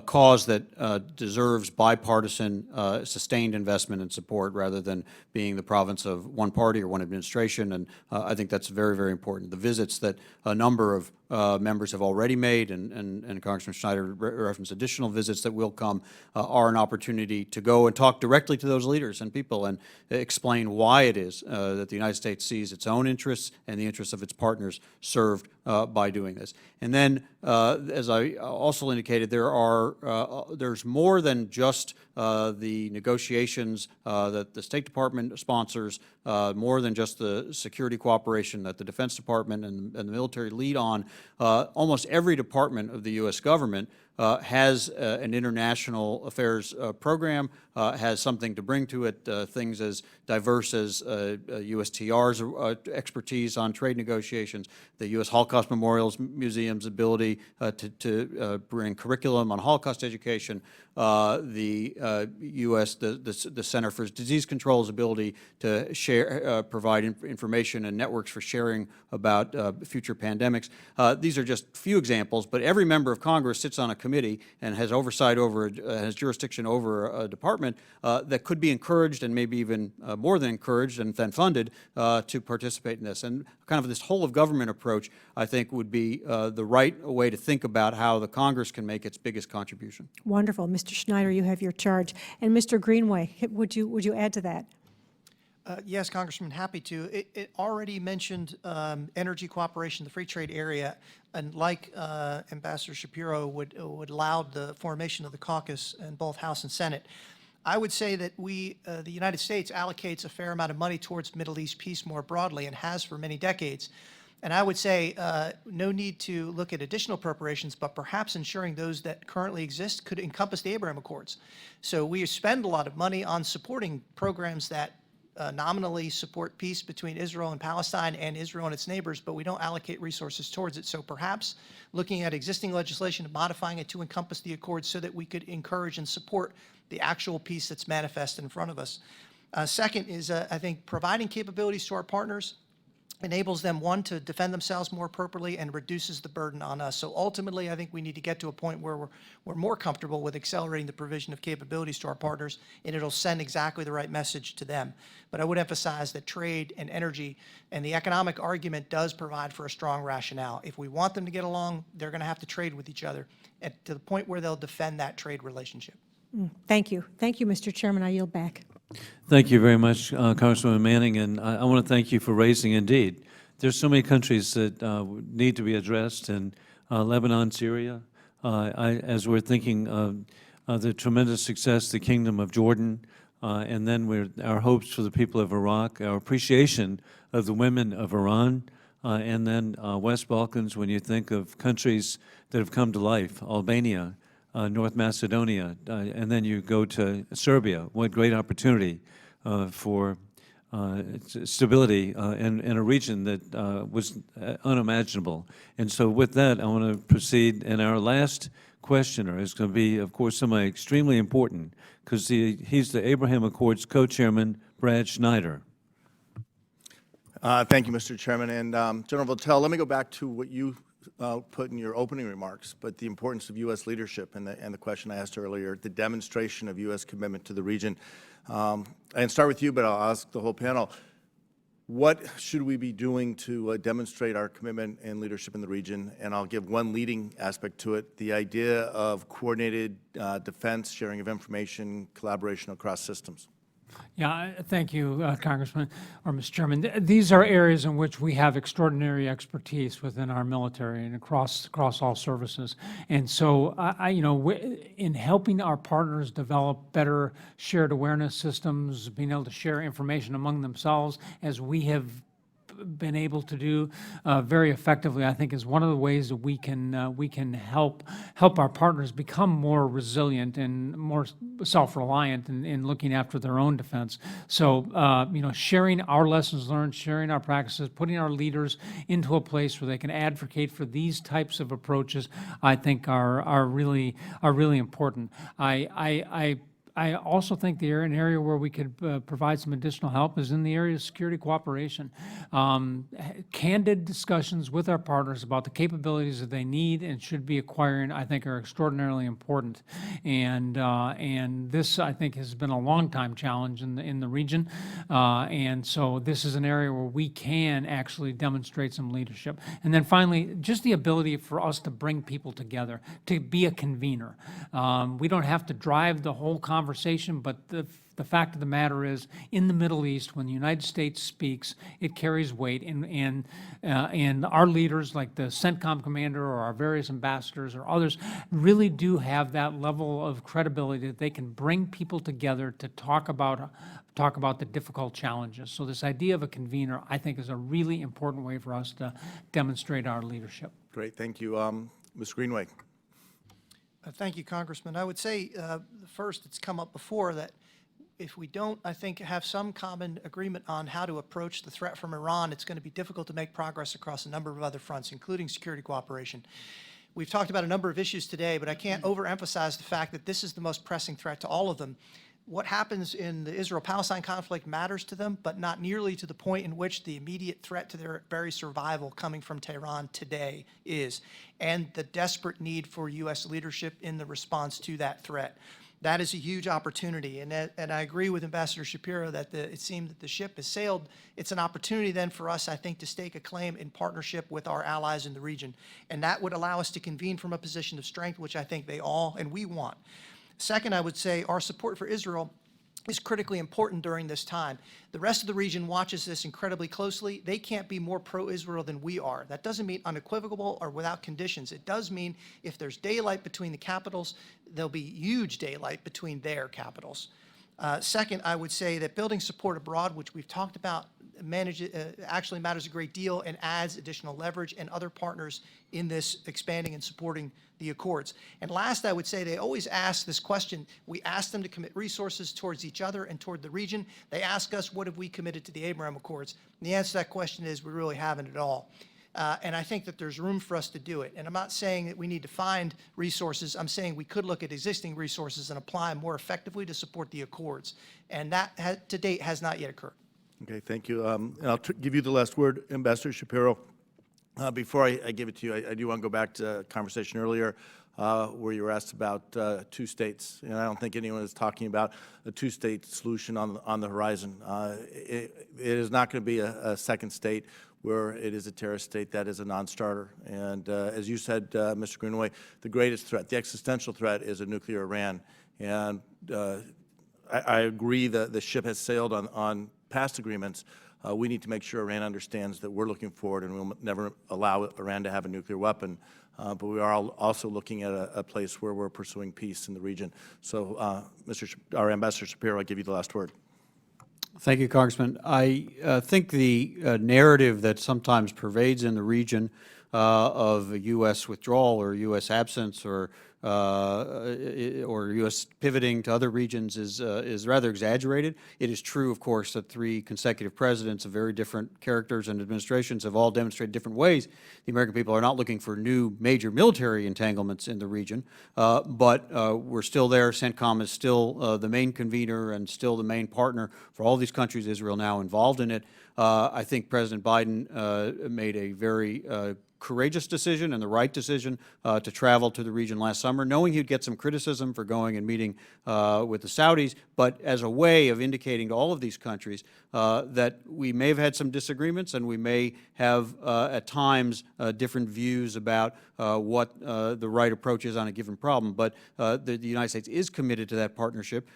Speaker 5: cause that deserves bipartisan, sustained investment and support rather than being the province of one party or one administration. And I think that's very, very important. The visits that a number of members have already made, and Congressman Schneider referenced additional visits that will come, are an opportunity to go and talk directly to those leaders and people and explain why it is that the United States sees its own interests and the interests of its partners served by doing this. And then, as I also indicated, there's more than just the negotiations that the State Department sponsors, more than just the security cooperation that the Defense Department and the military lead on. Almost every department of the U.S. government has an international affairs program, has something to bring to it, things as diverse as USTR's expertise on trade negotiations, the U.S. Holocaust Memorial Museum's ability to bring curriculum on Holocaust education, the Center for Disease Control's ability to share, provide information and networks for sharing about future pandemics. These are just few examples, but every member of Congress sits on a committee and has oversight over, has jurisdiction over a department that could be encouraged and maybe even more than encouraged and then funded to participate in this. And kind of this whole of government approach, I think, would be the right way to think about how the Congress can make its biggest contribution.
Speaker 2: Wonderful. Mr. Schneider, you have your charge. And Mr. Greenway, would you add to that?
Speaker 3: Yes, Congressman, happy to. It already mentioned energy cooperation, the free trade area, and like Ambassador Shapiro would allow the formation of the caucus in both House and Senate. I would say that the United States allocates a fair amount of money towards Middle East peace more broadly and has for many decades. And I would say no need to look at additional preparations, but perhaps ensuring those that currently exist could encompass the Abraham Accords. So we spend a lot of money on supporting programs that nominally support peace between Israel and Palestine and Israel and its neighbors, but we don't allocate resources towards it. So perhaps looking at existing legislation and modifying it to encompass the accords so that we could encourage and support the actual peace that's manifest in front of us. Second is, I think, providing capabilities to our partners enables them, one, to defend themselves more appropriately and reduces the burden on us. So ultimately, I think we need to get to a point where we're more comfortable with accelerating the provision of capabilities to our partners, and it'll send exactly the right message to them. But I would emphasize that trade and energy and the economic argument does provide for a strong rationale. If we want them to get along, they're going to have to trade with each other to the point where they'll defend that trade relationship.
Speaker 2: Thank you. Thank you, Mr. Chairman. I yield back.
Speaker 1: Thank you very much, Congresswoman Manning, and I want to thank you for raising, indeed, there's so many countries that need to be addressed, in Lebanon, Syria, as we're thinking of the tremendous success, the Kingdom of Jordan, and then our hopes for the people of Iraq, our appreciation of the women of Iran, and then West Balkans, when you think of countries that have come to life, Albania, North Macedonia, and then you go to Serbia. What great opportunity for stability in a region that was unimaginable. And so with that, I want to proceed. And our last questioner is going to be, of course, somebody extremely important, because he's the Abraham Accords co-chairman, Brad Schneider.
Speaker 13: Thank you, Mr. Chairman. And General Votel, let me go back to what you put in your opening remarks, but the importance of U.S. leadership and the question I asked earlier, the demonstration of U.S. commitment to the region. And start with you, but I'll ask the whole panel. What should we be doing to demonstrate our commitment and leadership in the region? And I'll give one leading aspect to it, the idea of coordinated defense, sharing of information, collaboration across systems.
Speaker 4: Yeah, thank you, Congressman, or Mr. Chairman. These are areas in which we have extraordinary expertise within our military and across all services. And so, in helping our partners develop better shared awareness systems, being able to share information among themselves, as we have been able to do very effectively, I think is one of the ways that we can help our partners become more resilient and more self-reliant in looking after their own defense. So sharing our lessons learned, sharing our practices, putting our leaders into a place where they can advocate for these types of approaches, I think are really important. I also think an area where we could provide some additional help is in the area of security cooperation. Candid discussions with our partners about the capabilities that they need and should be acquiring, I think, are extraordinarily important. And this, I think, has been a long-time challenge in the region. And so this is an area where we can actually demonstrate some leadership. And then finally, just the ability for us to bring people together, to be a convener. We don't have to drive the whole conversation, but the fact of the matter is, in the Middle East, when the United States speaks, it carries weight, and our leaders, like the CENTCOM commander or our various ambassadors or others, really do have that level of credibility that they can bring people together to talk about the difficult challenges. So this idea of a convener, I think, is a really important way for us to demonstrate our leadership.
Speaker 13: Great, thank you. Ms. Greenway.
Speaker 3: Thank you, Congressman. I would say, first, it's come up before that if we don't, I think, have some common agreement on how to approach the threat from Iran, it's going to be difficult to make progress across a number of other fronts, including security cooperation. We've talked about a number of issues today, but I can't overemphasize the fact that this is the most pressing threat to all of them. What happens in the Israel-Palestine conflict matters to them, but not nearly to the point in which the immediate threat to their very survival coming from Tehran today is, and the desperate need for U.S. leadership in the response to that threat. That is a huge opportunity, and I agree with Ambassador Shapiro that it seemed that the ship has sailed. It's an opportunity then for us, I think, to stake a claim in partnership with our allies in the region, and that would allow us to convene from a position of strength, which I think they all and we want. Second, I would say our support for Israel is critically important during this time. The rest of the region watches this incredibly closely. They can't be more pro-Israel than we are. That doesn't mean unequivocal or without conditions. It does mean if there's daylight between the capitals, there'll be huge daylight between their capitals. Second, I would say that building support abroad, which we've talked about, actually matters a great deal and adds additional leverage and other partners in this expanding and supporting the Accords. And last, I would say they always ask this question. We ask them to commit resources towards each other and toward the region. They ask us, what have we committed to the Abraham Accords? And the answer to that question is we really haven't at all. And I think that there's room for us to do it. And I'm not saying that we need to find resources. I'm saying we could look at existing resources and apply them more effectively to support the Accords. And that, to date, has not yet occurred.
Speaker 13: Okay, thank you. And I'll give you the last word, Ambassador Shapiro. Before I give it to you, I do want to go back to a conversation earlier where you were asked about two states. And I don't think anyone is talking about a two-state solution on the horizon. It is not going to be a second state where it is a terrorist state that is a non-starter. And as you said, Mr. Greenway, the greatest threat, the existential threat, is a nuclear Iran. And I agree that the ship has sailed on past agreements. We need to make sure Iran understands that we're looking forward and we'll never allow Iran to have a nuclear weapon. But we are also looking at a place where we're pursuing peace in the region. So, our Ambassador Shapiro, I give you the last word.
Speaker 5: Thank you, Congressman. I think the narrative that sometimes pervades in the region of a U.S. withdrawal or U.S. absence or U.S. pivoting to other regions is rather exaggerated. It is true, of course, that 3 consecutive presidents of very different characters and administrations have all demonstrated different ways the American people are not looking for new major military entanglements in the region, but we're still there. CENTCOM is still the main convener and still the main partner for all these countries, Israel now involved in it. I think President Biden made a very courageous decision and the right decision to travel to the region last summer, knowing he'd get some criticism for going and meeting with the Saudis, but as a way of indicating to all of these countries that we may have had some disagreements and we may have at times different views about what the right approach is on a given problem, but the United States is committed to that partnership,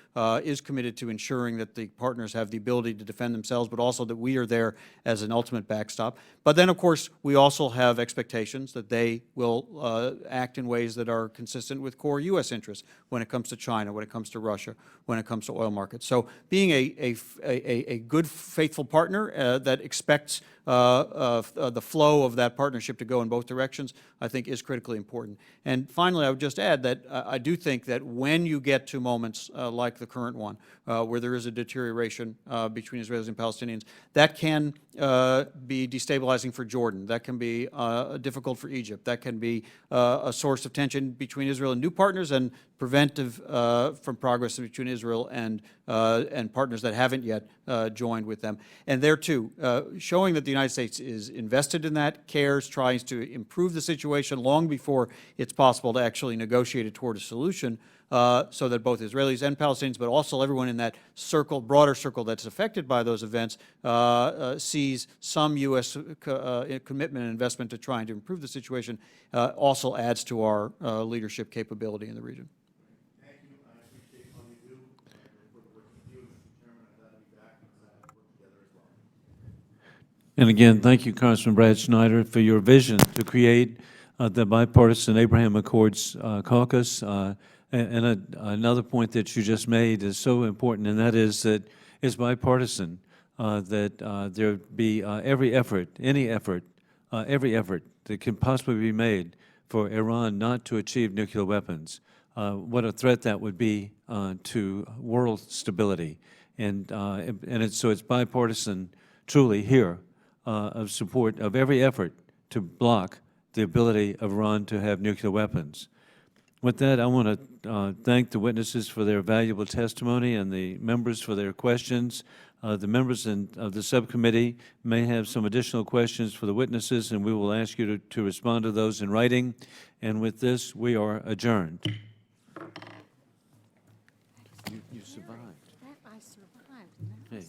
Speaker 5: is committed to ensuring that the partners have the ability to defend themselves, but also that we are there as an ultimate backstop. But then, of course, we also have expectations that they will act in ways that are consistent with core U.S. interests when it comes to China, when it comes to Russia, when it comes to oil markets. So being a good, faithful partner that expects the flow of that partnership to go in both directions, I think is critically important. And finally, I would just add that I do think that when you get to moments like the current one, where there is a deterioration between Israelis and Palestinians, that can be destabilizing for Jordan. That can be difficult for Egypt. That can be a source of tension between Israel and new partners and preventive from progress between Israel and partners that haven't yet joined with them. And there too, showing that the United States is invested in that, cares, tries to improve the situation long before it's possible to actually negotiate it toward a solution, so that both Israelis and Palestinians, but also everyone in that circle, broader circle that's affected by those events, sees some U.S. Commitment and investment to trying to improve the situation, also adds to our leadership capability in the region.
Speaker 13: Thank you. I appreciate all you do for the work you do, Mr. Chairman. I'm glad to be back and glad to work together as well.
Speaker 1: And again, thank you, Congressman Brad Schneider, for your vision to create the bipartisan Abraham Accords caucus. And another point that you just made is so important, and that is that it's bipartisan, that there be every effort that can possibly be made for Iran not to achieve nuclear weapons. What a threat that would be to world stability. And so it's bipartisan, truly, here, of support of every effort to block the ability of Iran to have nuclear weapons. With that, I want to thank the witnesses for their valuable testimony and the members for their questions. The members of the subcommittee may have some additional questions for the witnesses, and we will ask you to respond to those in writing. And with this, we are adjourned. You survived.
Speaker 2: I survived.
Speaker 1: Hey, hey.